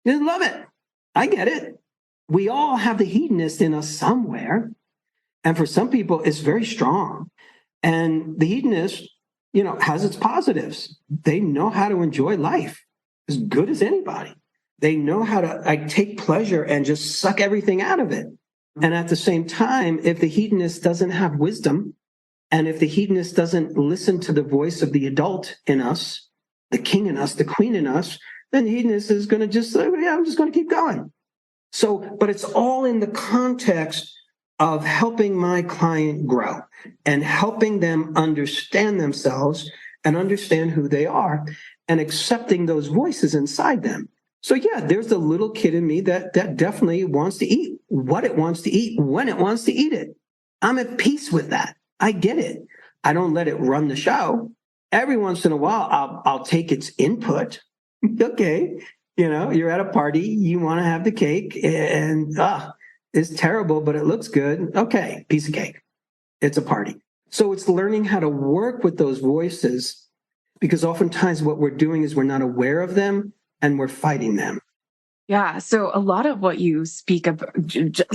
They love it. I get it. We all have the hedonist in us somewhere. And for some people, it's very strong. And the hedonist, has its positives. They know how to enjoy life as good as anybody. They know how to take pleasure and just suck everything out of it. And at the same time, if the hedonist doesn't have wisdom, and if the hedonist doesn't listen to the voice of the adult in us, the king in us, the queen in us, then the hedonist is going to just say, yeah, I'm just going to keep going. So, but it's all in the context of helping my client grow and helping them understand themselves and understand who they are and accepting those voices inside them. So yeah, there's the little kid in me that definitely wants to eat what it wants to eat when it wants to eat it. I'm at peace with that. I get it. I don't let it run the show. Every once in a while, I'll take its input. Okay, you're at a party, you want to have the cake, and it's terrible, but it looks good. Okay, piece of cake. It's a party. So it's learning how to work with those voices, because oftentimes what we're doing is we're not aware of them and we're fighting them. Yeah. So a lot of what you speak of,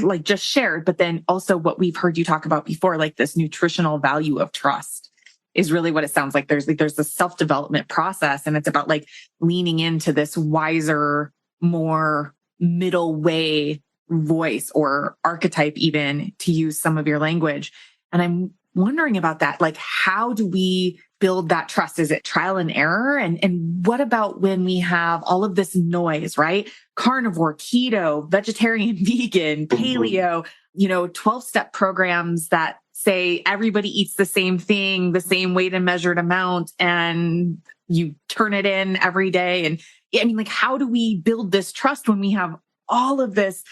like just shared, but then also what we've heard you talk about before, like this nutritional value of trust is really what it sounds like. There's this self-development process, and it's about like leaning into this wiser, more middle way voice or archetype, even to use some of your language. And I'm wondering about that. Like, how do we build that trust? Is it trial and error? And what about when we have all of this noise, right? Carnivore, keto, vegetarian, vegan, paleo, 12-step programs that say everybody eats the same thing, the same weight and measured amount, and you turn it in every day. And I mean, like, how do we build this trust when we have all of this,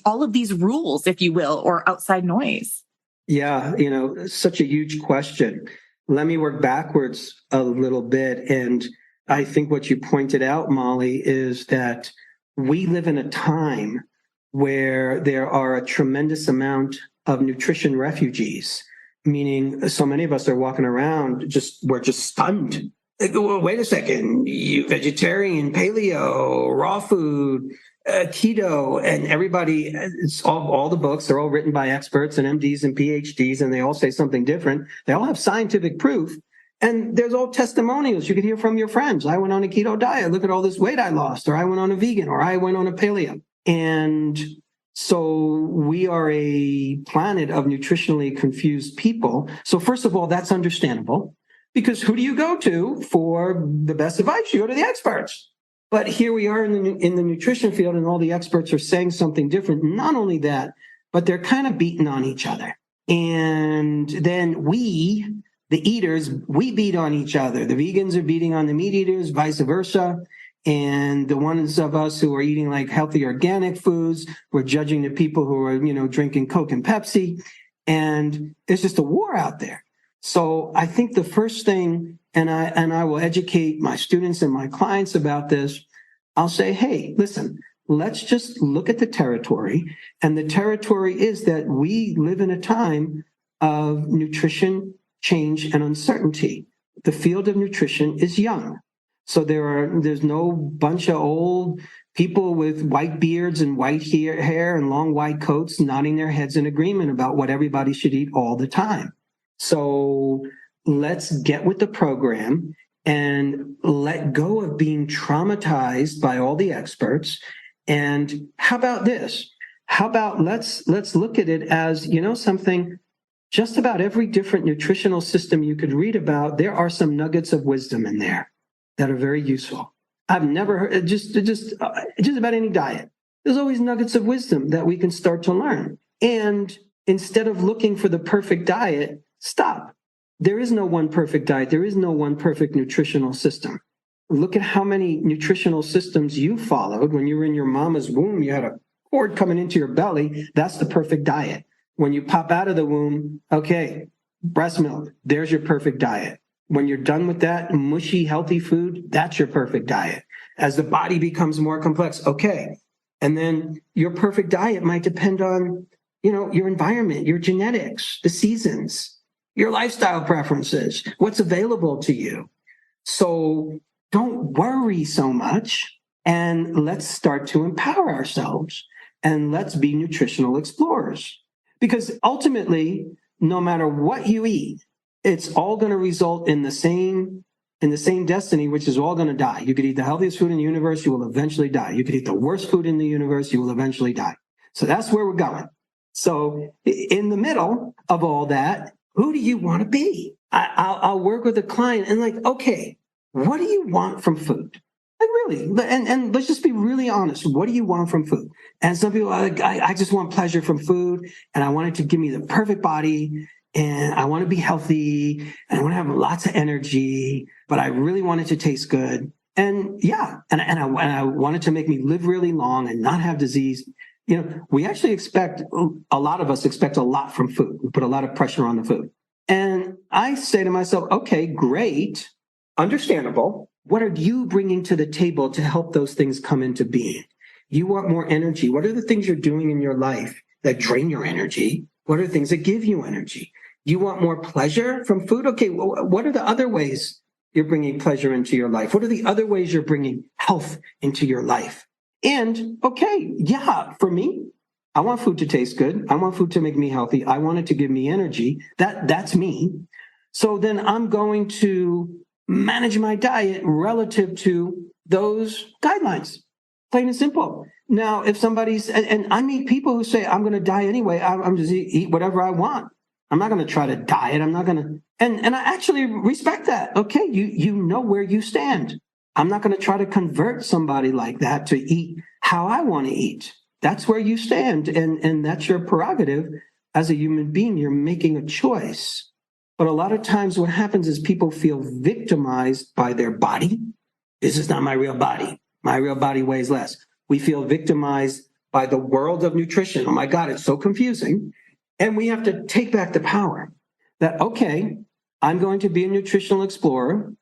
all of these rules, if you will, or outside noise? Yeah, such a huge question. Let me work backwards a little bit. And I think what you pointed out, Molly, is that we live in a time where there are a tremendous amount of nutrition refugees, meaning so many of us are walking around we're just stunned. Like, well, wait a second, you vegetarian, paleo, raw food, keto, and everybody, it's all the books, they're all written by experts and MDs and PhDs, and they all say something different. They all have scientific proof, and there's all testimonials you can hear from your friends. I went on a keto diet, look at all this weight I lost, or I went on a vegan, or I went on a paleo. And so we are a planet of nutritionally confused people. So first of all, that's understandable, because who do you go to for the best advice? You go to the experts. But here we are in the nutrition field, and all the experts are saying something different. Not only that, but they're kind of beating on each other. And then we, the eaters, we beat on each other. The vegans are beating on the meat eaters, vice versa. And the ones of us who are eating like healthy organic foods, we're judging the people who are, drinking Coke and Pepsi. And it's just a war out there. So I think the first thing, and I will educate my students and my clients about this, I'll say, hey, listen, let's just look at the territory. And the territory is that we live in a time of nutrition change and uncertainty. The field of nutrition is young. So there's no bunch of old people with white beards and white hair and long white coats nodding their heads in agreement about what everybody should eat all the time. So let's get with the program and let go of being traumatized by all the experts. And how about this? How about let's look at it as, something, just about every different nutritional system you could read about, there are some nuggets of wisdom in there that are very useful. I've never heard just about any diet. There's always nuggets of wisdom that we can start to learn. And instead of looking for the perfect diet, stop. There is no one perfect diet. There is no one perfect nutritional system. Look at how many nutritional systems you followed. When you were in your mama's womb, you had a cord coming into your belly. That's the perfect diet. When you pop out of the womb, okay, breast milk, there's your perfect diet. When you're done with that mushy, healthy food, that's your perfect diet. As the body becomes more complex, okay. And then your perfect diet might depend on, your environment, your genetics, the seasons, your lifestyle preferences, what's available to you. So don't worry so much, and let's start to empower ourselves, and let's be nutritional explorers. Because ultimately, no matter what you eat, it's all going to result in the same destiny, which is all going to die. You could eat the healthiest food in the universe, you will eventually die. You could eat the worst food in the universe, you will eventually die. So that's where we're going. So in the middle of all that, who do you want to be? I'll work with a client and okay, what do you want from food? Really, and let's just be really honest. What do you want from food? And some people are like, I just want pleasure from food, and I want it to give me the perfect body, and I want to be healthy, and I want to have lots of energy, but I really want it to taste good. And I want it to make me live really long and not have disease. We actually a lot of us expect a lot from food. We put a lot of pressure on the food. And I say to myself, okay, great, understandable. What are you bringing to the table to help those things come into being? You want more energy. What are the things you're doing in your life that drain your energy? What are the things that give you energy? You want more pleasure from food? Okay, well, what are the other ways you're bringing pleasure into your life? What are the other ways you're bringing health into your life? And okay, for me, I want food to taste good. I want food to make me healthy. I want it to give me energy. That's me. So then I'm going to manage my diet relative to those guidelines. Plain and simple. Now, if and I meet people who say, I'm going to die anyway. I'm just eat whatever I want. I'm not going to try to diet. I'm not going to, and I actually respect that. Okay, you know where you stand. I'm not going to try to convert somebody like that to eat how I want to eat. That's where you stand, and that's your prerogative as a human being. You're making a choice. But a lot of times what happens is people feel victimized by their body. This is not my real body. My real body weighs less. We feel victimized by the world of nutrition. Oh my God, it's so confusing. And we have to take back the power that, okay, I'm going to be a nutritional explorer.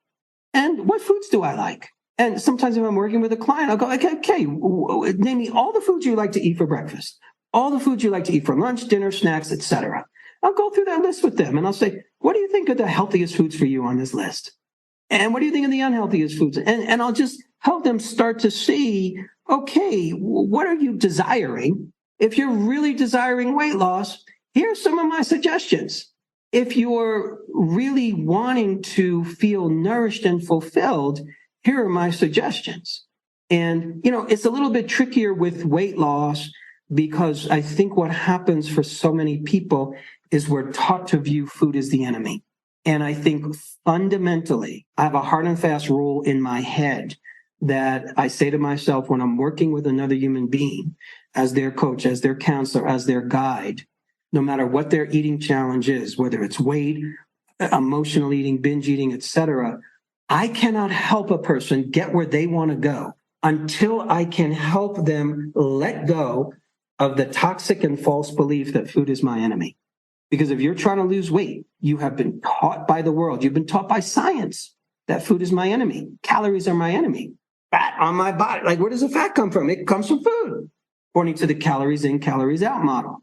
And what foods do I like? And sometimes if I'm working with a client, I'll go, okay, name me all the foods you like to eat for breakfast, all the foods you like to eat for lunch, dinner, snacks, etc. I'll go through that list with them and I'll say, what do you think are the healthiest foods for you on this list? And what do you think are the unhealthiest foods? And I'll just help them start to see, okay, what are you desiring? If you're really desiring weight loss, here's some of my suggestions. If you're really wanting to feel nourished and fulfilled, here are my suggestions. And, it's a little bit trickier with weight loss because I think what happens for so many people is we're taught to view food as the enemy. And I think fundamentally, I have a hard and fast rule in my head that I say to myself when I'm working with another human being, as their coach, as their counselor, as their guide, no matter what their eating challenge is, whether it's weight, emotional eating, binge eating, etc., I cannot help a person get where they want to go until I can help them let go of the toxic and false belief that food is my enemy. Because if you're trying to lose weight, you have been taught by the world, you've been taught by science that food is my enemy. Calories are my enemy. Fat on my body. Where does the fat come from? It comes from food, according to the calories in, calories out model.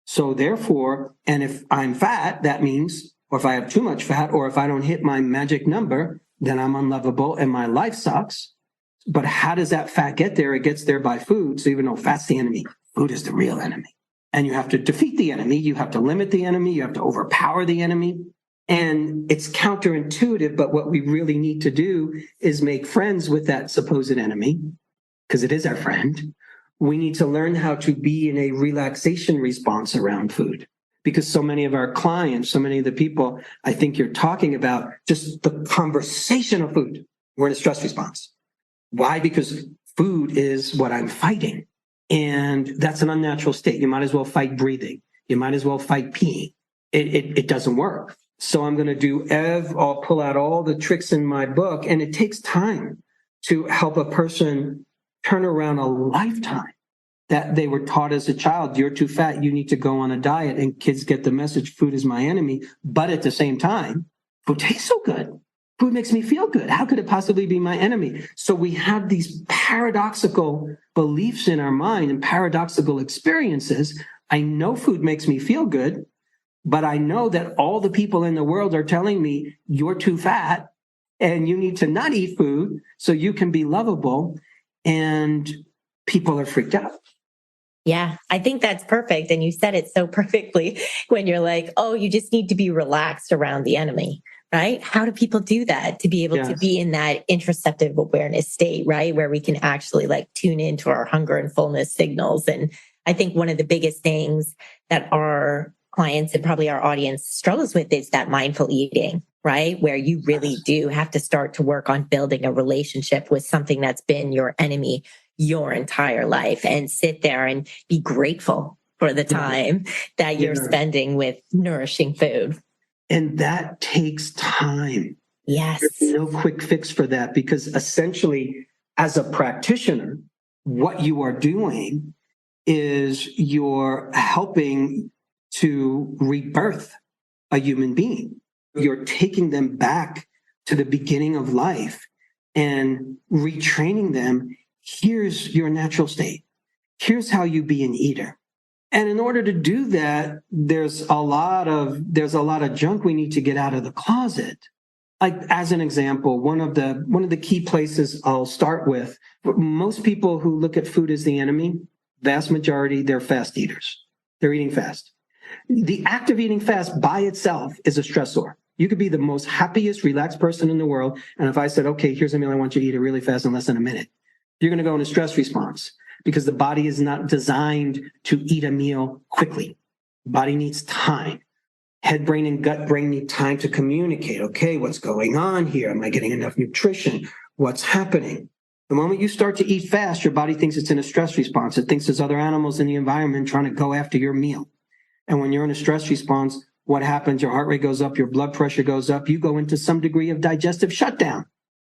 So therefore, and if I'm fat, that means, or if I have too much fat, or if I don't hit my magic number, then I'm unlovable and my life sucks. But how does that fat get there? It gets there by food. So even though fat's the enemy, food is the real enemy. And you have to defeat the enemy. You have to limit the enemy. You have to overpower the enemy. And it's counterintuitive, but what we really need to do is make friends with that supposed enemy, because it is our friend. We need to learn how to be in a relaxation response around food, because so many of our clients, so many of the people I think you're talking about, just the conversation of food, we're in a stress response. Why? Because food is what I'm fighting. And that's an unnatural state. You might as well fight breathing. You might as well fight peeing. It doesn't work. So I'm going to do I'll pull out all the tricks in my book, and it takes time to help a person turn around a lifetime that they were taught as a child. You're too fat. You need to go on a diet. And kids get the message, food is my enemy. But at the same time, food tastes so good. Food makes me feel good. How could it possibly be my enemy? So we have these paradoxical beliefs in our mind and paradoxical experiences. I know food makes me feel good, but I know that all the people in the world are telling me you're too fat and you need to not eat food so you can be lovable. And people are freaked out. Yeah, I think that's perfect. And you said it so perfectly when you're like, oh, you just need to be relaxed around the enemy, right? How do people do that to be able to be in that interoceptive awareness state, right? Where we can actually like tune into our hunger and fullness signals. And I think one of the biggest things that our clients and probably our audience struggles with is that mindful eating, right? Where you really do have to start to work on building a relationship with something that's been your enemy your entire life, and sit there and be grateful for the time that you're spending with nourishing food. And that takes time. Yes. There's no quick fix for that, because essentially, as a practitioner, what you are doing is you're helping to rebirth a human being. You're taking them back to the beginning of life and retraining them. Here's your natural state. Here's how you be an eater. And in order to do that, there's a lot of junk we need to get out of the closet. Like, as an example, one of the key places I'll start with, most people who look at food as the enemy, vast majority, they're fast eaters. They're eating fast. The act of eating fast by itself is a stressor. You could be the most happiest, relaxed person in the world, and if I said, okay, here's a meal I want you to eat it really fast in less than a minute, you're going to go in a stress response, because the body is not designed to eat a meal quickly. The body needs time. Head brain and gut brain need time to communicate. Okay, what's going on here? Am I getting enough nutrition? What's happening? The moment you start to eat fast, your body thinks it's in a stress response. It thinks there's other animals in the environment trying to go after your meal. And when you're in a stress response, what happens? Your heart rate goes up, your blood pressure goes up, you go into some degree of digestive shutdown.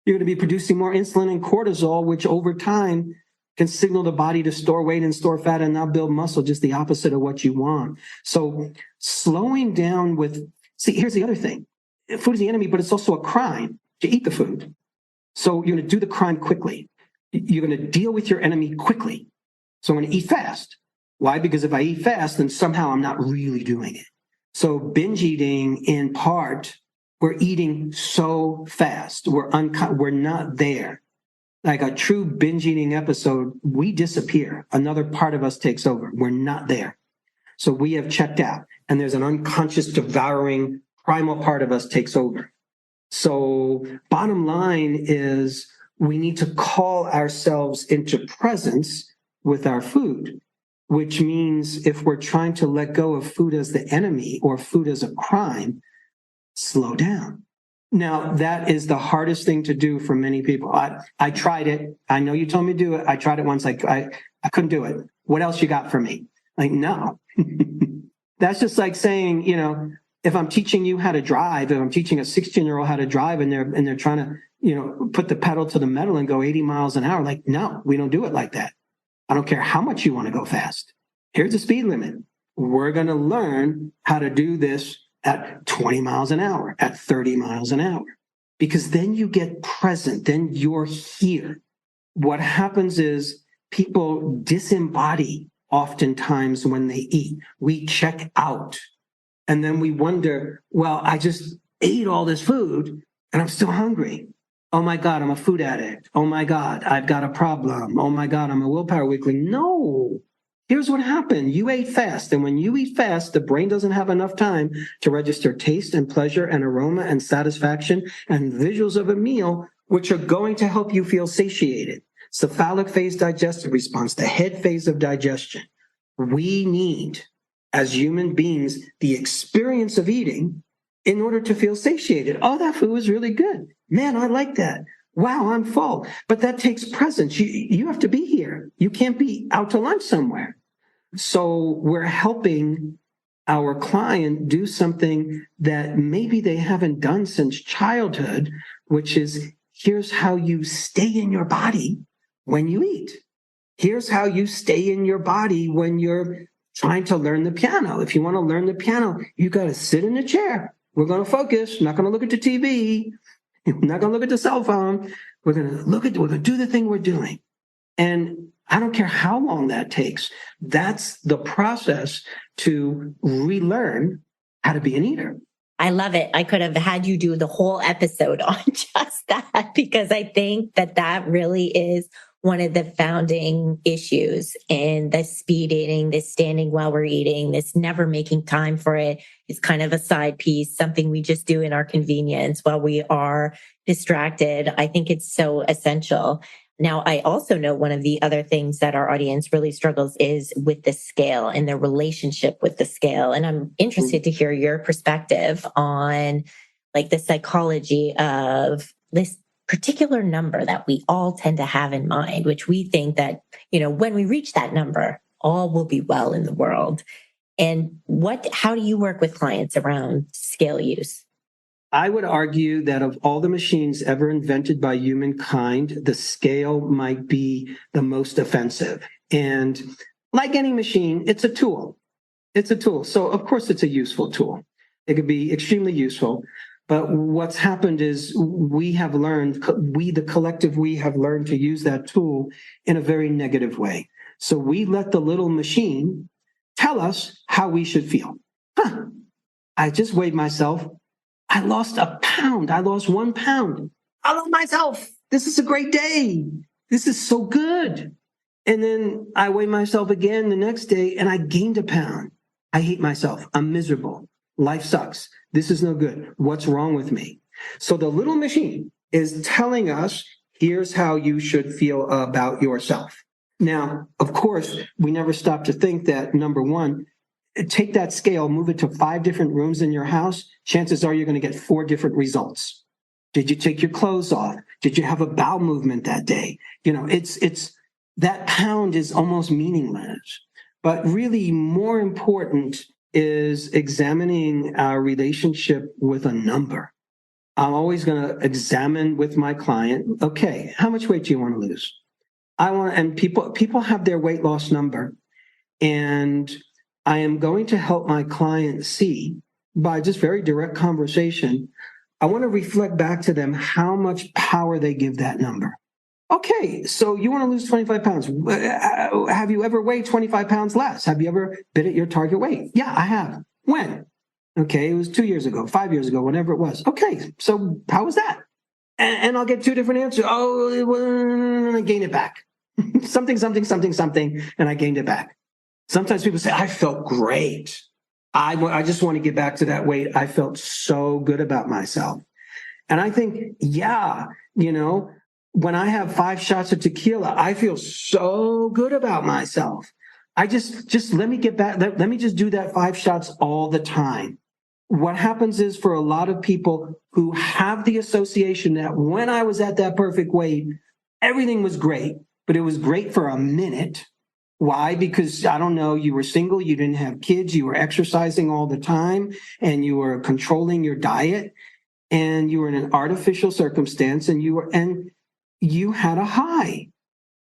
You're going to be producing more insulin and cortisol, which over time can signal the body to store weight and store fat and not build muscle, just the opposite of what you want. So slowing down here's the other thing. Food is the enemy, but it's also a crime to eat the food. So you're going to do the crime quickly. You're going to deal with your enemy quickly. So I'm going to eat fast. Why? Because if I eat fast, then somehow I'm not really doing it. So binge eating, in part, we're eating so fast. We're not there. Like a true binge eating episode, we disappear. Another part of us takes over. We're not there. So we have checked out, and there's an unconscious devouring primal part of us takes over. So bottom line is we need to call ourselves into presence with our food, which means if we're trying to let go of food as the enemy or food as a crime, slow down. Now, that is the hardest thing to do for many people. I tried it. I know you told me to do it. I tried it once. I couldn't do it. What else you got for me? Like, no. That's just like saying, if I'm teaching you how to drive, if I'm teaching a 16-year-old how to drive and they're trying to, put the pedal to the metal and go 80 miles an hour, like, no, we don't do it like that. I don't care how much you want to go fast. Here's the speed limit. We're going to learn how to do this at 20 miles an hour, at 30 miles an hour, because then you get present, then you're here. What happens is people disembody oftentimes when they eat. We check out, and then we wonder, well, I just ate all this food and I'm still hungry. Oh my God, I'm a food addict. Oh my God, I've got a problem. Oh my God, I'm a willpower weakling. No. Here's what happened. You ate fast. And when you eat fast, the brain doesn't have enough time to register taste and pleasure and aroma and satisfaction and visuals of a meal, which are going to help you feel satiated. Cephalic phase digestive response, the head phase of digestion. We need as human beings the experience of eating in order to feel satiated. Oh, that food was really good. Man, I like that. Wow, I'm full. But that takes presence. You have to be here. You can't be out to lunch somewhere. So we're helping our client do something that maybe they haven't done since childhood, which is here's how you stay in your body when you eat. Here's how you stay in your body when you're trying to learn the piano. If you want to learn the piano, you got to sit in a chair. We're going to focus. We're not going to look at the TV. We're not going to look at the cell phone. We're going to do the thing we're doing. And I don't care how long that takes. That's the process to relearn how to be an eater. I love it. I could have had you do the whole episode on just that, because I think that really is one of the founding issues in the speed eating, this standing while we're eating, this never making time for it is kind of a side piece, something we just do in our convenience while we are distracted. I think it's so essential. Now, I also know one of the other things that our audience really struggles is with the scale and their relationship with the scale. And I'm interested to hear your perspective on like the psychology of this particular number that we all tend to have in mind, which we think that, when we reach that number, all will be well in the world. And how do you work with clients around scale use? I would argue that of all the machines ever invented by humankind, the scale might be the most offensive. And like any machine, it's a tool. It's a tool. So of course it's a useful tool. It could be extremely useful. But what's happened is we, the collective, have learned to use that tool in a very negative way. So we let the little machine tell us how we should feel. I just weighed myself. I lost a pound. I lost 1 pound. I love myself. This is a great day. This is so good. And then I weigh myself again the next day and I gained a pound. I hate myself. I'm miserable. Life sucks. This is no good. What's wrong with me? So the little machine is telling us, here's how you should feel about yourself. Now, of course, we never stop to think that, number one, take that scale, move it to 5 different rooms in your house. Chances are you're going to get 4 different results. Did you take your clothes off? Did you have a bowel movement that day? It's that pound is almost meaningless. But really more important is examining our relationship with a number. I'm always going to examine with my client, okay, how much weight do you want to lose? And people have their weight loss number, and I am going to help my client see by just very direct conversation. I want to reflect back to them how much power they give that number. Okay, so you want to lose 25 pounds. Have you ever weighed 25 pounds less? Have you ever been at your target weight? Yeah, I have. When? Okay, it was 2 years ago, 5 years ago, whatever it was. Okay, so how was that? And I'll get 2 different answers. Oh, I gained it back. something, and I gained it back. Sometimes people say, I felt great. I just want to get back to that weight. I felt so good about myself. And I think, yeah, when I have 5 shots of tequila, I feel so good about myself. I just let me get back. Let me just do that 5 shots all the time. What happens is for a lot of people who have the association that when I was at that perfect weight, everything was great, but it was great for a minute. Why? Because, I don't know, you were single, you didn't have kids, you were exercising all the time, and you were controlling your diet, and you were in an artificial circumstance, and you had a high.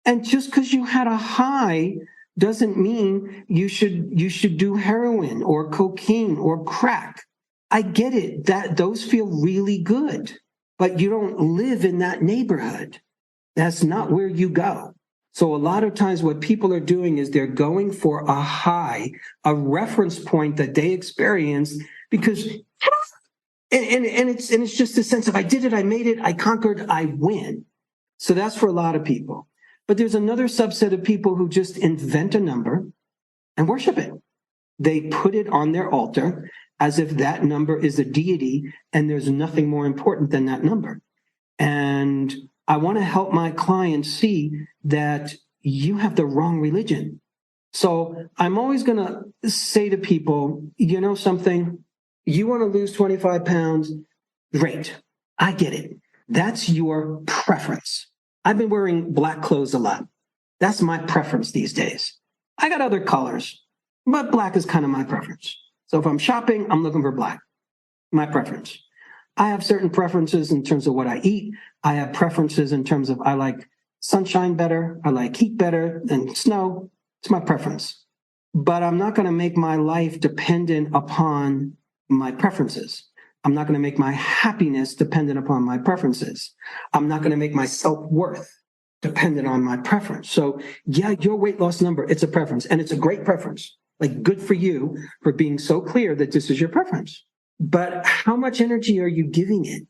And just because you had a high doesn't mean you should do heroin or cocaine or crack. I get it, that those feel really good, but you don't live in that neighborhood. That's not where you go. So a lot of times what people are doing is they're going for a high, a reference point that they experienced because, and it's just a sense of I did it, I made it, I conquered, I win. So that's for a lot of people. But there's another subset of people who just invent a number and worship it. They put it on their altar as if that number is a deity and there's nothing more important than that number. And I want to help my clients see that you have the wrong religion. So I'm always going to say to people, you know something, you want to lose 25 pounds? Great. I get it. That's your preference. I've been wearing black clothes a lot. That's my preference these days. I got other colors, but black is kind of my preference. So if I'm shopping, I'm looking for black, my preference. I have certain preferences in terms of what I eat. I have preferences in terms of I like sunshine better. I like heat better than snow. It's my preference. But I'm not going to make my life dependent upon my preferences. I'm not going to make my happiness dependent upon my preferences. I'm not going to make my self-worth dependent on my preference. So yeah, your weight loss number, it's a preference, and it's a great preference. Like, good for you for being so clear that this is your preference. But how much energy are you giving it?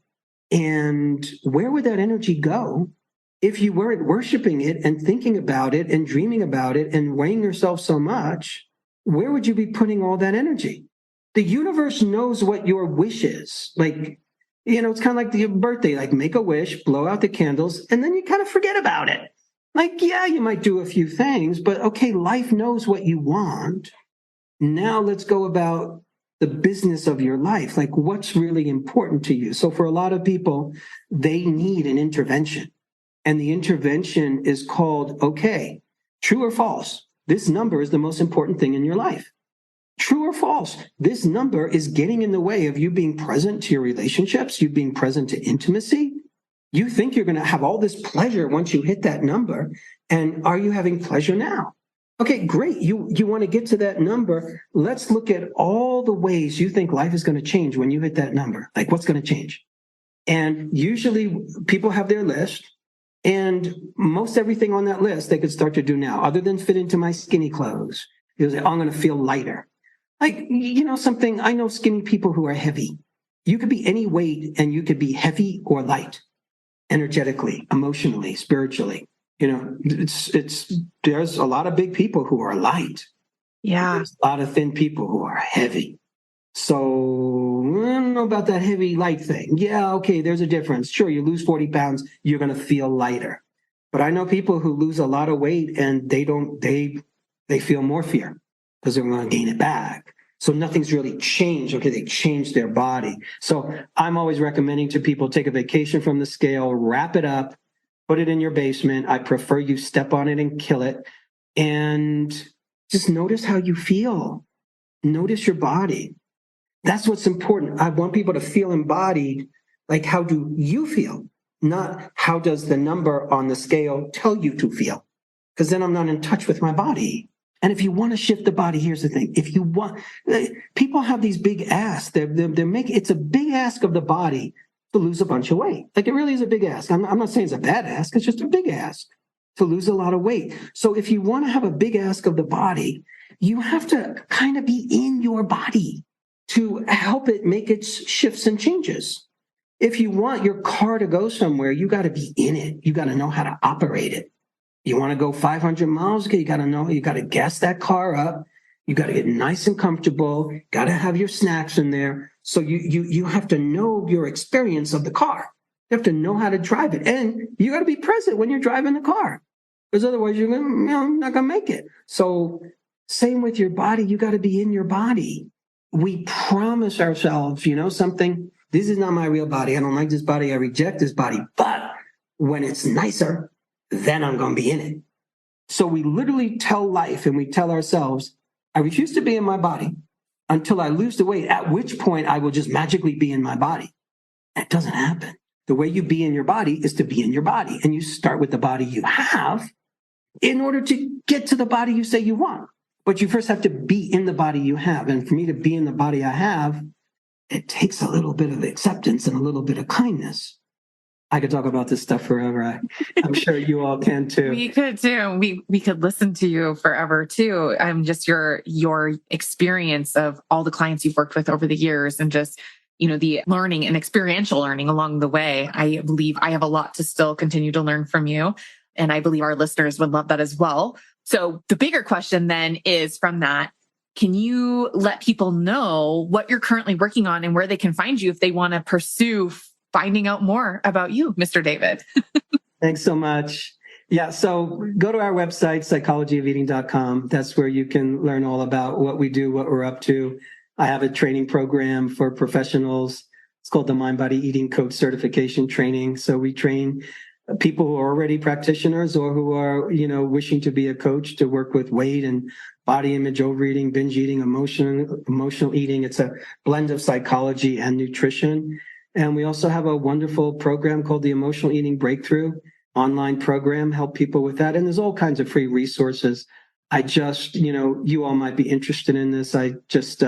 And where would that energy go if you weren't worshiping it and thinking about it and dreaming about it and weighing yourself so much? Where would you be putting all that energy? The universe knows what your wish is. Like, it's kind of like your birthday, like make a wish, blow out the candles, and then you kind of forget about it. Like, yeah, you might do a few things, but okay, life knows what you want. Now let's go about the business of your life. Like, what's really important to you? So for a lot of people, they need an intervention. And the intervention is called, okay, true or false? This number is the most important thing in your life. True or false? This number is getting in the way of you being present to your relationships, you being present to intimacy. You think you're going to have all this pleasure once you hit that number. And are you having pleasure now? Okay, great. You want to get to that number. Let's look at all the ways you think life is going to change when you hit that number. Like, what's going to change? And usually people have their list, and most everything on that list they could start to do now, other than fit into my skinny clothes. You'll say, oh, I'm going to feel lighter. Like, something, I know skinny people who are heavy. You could be any weight and you could be heavy or light, energetically, emotionally, spiritually. There's a lot of big people who are light. Yeah. There's a lot of thin people who are heavy. So I don't know about that heavy light thing. Yeah, okay, there's a difference. Sure, you lose 40 pounds, you're going to feel lighter. But I know people who lose a lot of weight and they feel more fear because they're going to gain it back. So nothing's really changed. Okay, they changed their body. So I'm always recommending to people, take a vacation from the scale, wrap it up, put it in your basement. I prefer you step on it and kill it. And just notice how you feel. Notice your body. That's what's important. I want people to feel embodied. Like, how do you feel? Not how does the number on the scale tell you to feel? Because then I'm not in touch with my body. And if you want to shift the body, here's the thing. If you want, people have these big asks. It's a big ask of the body to lose a bunch of weight. Like, it really is a big ask. I'm not saying it's a bad ask. It's just a big ask to lose a lot of weight. So if you want to have a big ask of the body, you have to kind of be in your body to help it make its shifts and changes. If you want your car to go somewhere, you got to be in it. You got to know how to operate it. You want to go 500 miles? Okay, you got to gas that car up. You got to get nice and comfortable. Got to have your snacks in there. So you have to know your experience of the car. You have to know how to drive it. And you got to be present when you're driving the car, because otherwise you're not going to make it. So same with your body. You got to be in your body. We promise ourselves, something. This is not my real body. I don't like this body. I reject this body. But when it's nicer, then I'm going to be in it. So we literally tell life and we tell ourselves, I refuse to be in my body until I lose the weight, at which point I will just magically be in my body. That doesn't happen. The way you be in your body is to be in your body. And you start with the body you have in order to get to the body you say you want. But you first have to be in the body you have. And for me to be in the body I have, it takes a little bit of acceptance and a little bit of kindness. I could talk about this stuff forever. I'm sure you all can too. We could too. We could listen to you forever too. Just your experience of all the clients you've worked with over the years, and just, the learning and experiential learning along the way. I believe I have a lot to still continue to learn from you. And I believe our listeners would love that as well. So the bigger question then is, from that, can you let people know what you're currently working on and where they can find you if they want to pursue finding out more about you, Mr. David? Thanks so much. Yeah, so go to our website, psychologyofeating.com. That's where you can learn all about what we do, what we're up to. I have a training program for professionals. It's called the Mind Body Eating Coach Certification Training. So we train people who are already practitioners or who are, wishing to be a coach to work with weight and body image, overeating, binge eating, emotional eating. It's a blend of psychology and nutrition. And we also have a wonderful program called the Emotional Eating Breakthrough online program, help people with that. And there's all kinds of free resources. I just, you all might be interested in this. I just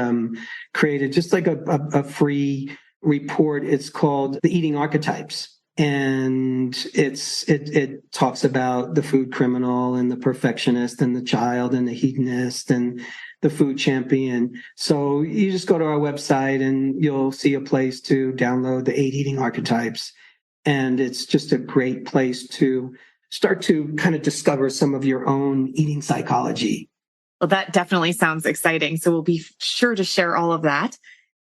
created just like a free report. It's called The Eating Archetypes. And it talks about the food criminal and the perfectionist and the child and the hedonist and the food champion. So you just go to our website and you'll see a place to download the 8 eating archetypes. And it's just a great place to start to kind of discover some of your own eating psychology. Well, that definitely sounds exciting. So we'll be sure to share all of that.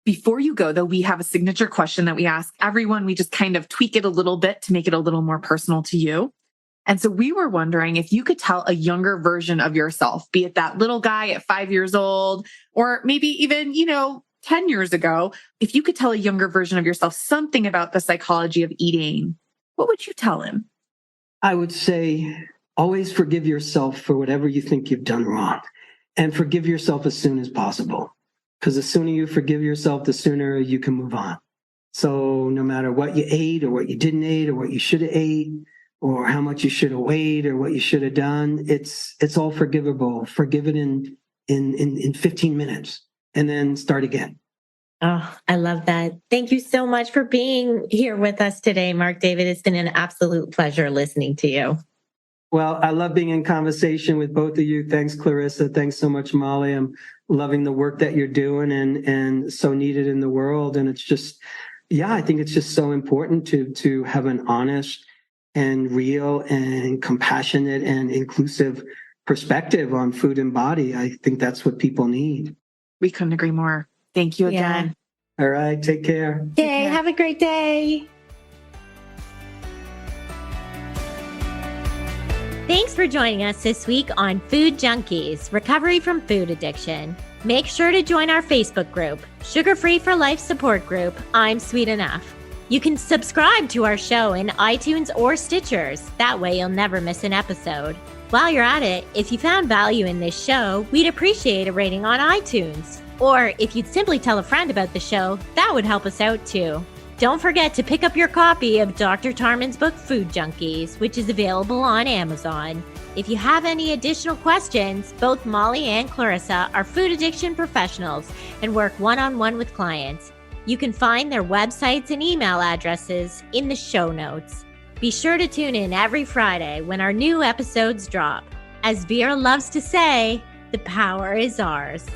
Before you go, though, we have a signature question that we ask everyone. We just kind of tweak it a little bit to make it a little more personal to you. And so we were wondering if you could tell a younger version of yourself, be it that little guy at 5 years old, or maybe even, 10 years ago, if you could tell a younger version of yourself something about the psychology of eating, what would you tell him? I would say always forgive yourself for whatever you think you've done wrong, and forgive yourself as soon as possible. Because the sooner you forgive yourself, the sooner you can move on. So no matter what you ate or what you didn't eat or what you should have ate or how much you should have weighed or what you should have done, it's all forgivable. Forgive it in 15 minutes. And then start again. Oh, I love that. Thank you so much for being here with us today, Marc David. It's been an absolute pleasure listening to you. Well, I love being in conversation with both of you. Thanks, Clarissa. Thanks so much, Molly. I'm loving the work that you're doing and so needed in the world. And it's just, I think it's just so important to have an honest and real and compassionate and inclusive perspective on food and body. I think that's what people need. We couldn't agree more. Thank you again. All right. Take care. Okay. Have a great day. Thanks for joining us this week on Food Junkies, Recovery from Food Addiction. Make sure to join our Facebook group, Sugar Free for Life support group, I'm Sweet Enough. You can subscribe to our show in iTunes or Stitchers. That way you'll never miss an episode. While you're at it, if you found value in this show, we'd appreciate a rating on iTunes. Or if you'd simply tell a friend about the show, that would help us out too. Don't forget to pick up your copy of Dr. Tarman's book, Food Junkies, which is available on Amazon. If you have any additional questions, both Molly and Clarissa are food addiction professionals and work one-on-one with clients. You can find their websites and email addresses in the show notes. Be sure to tune in every Friday when our new episodes drop. As Vera loves to say, the power is ours.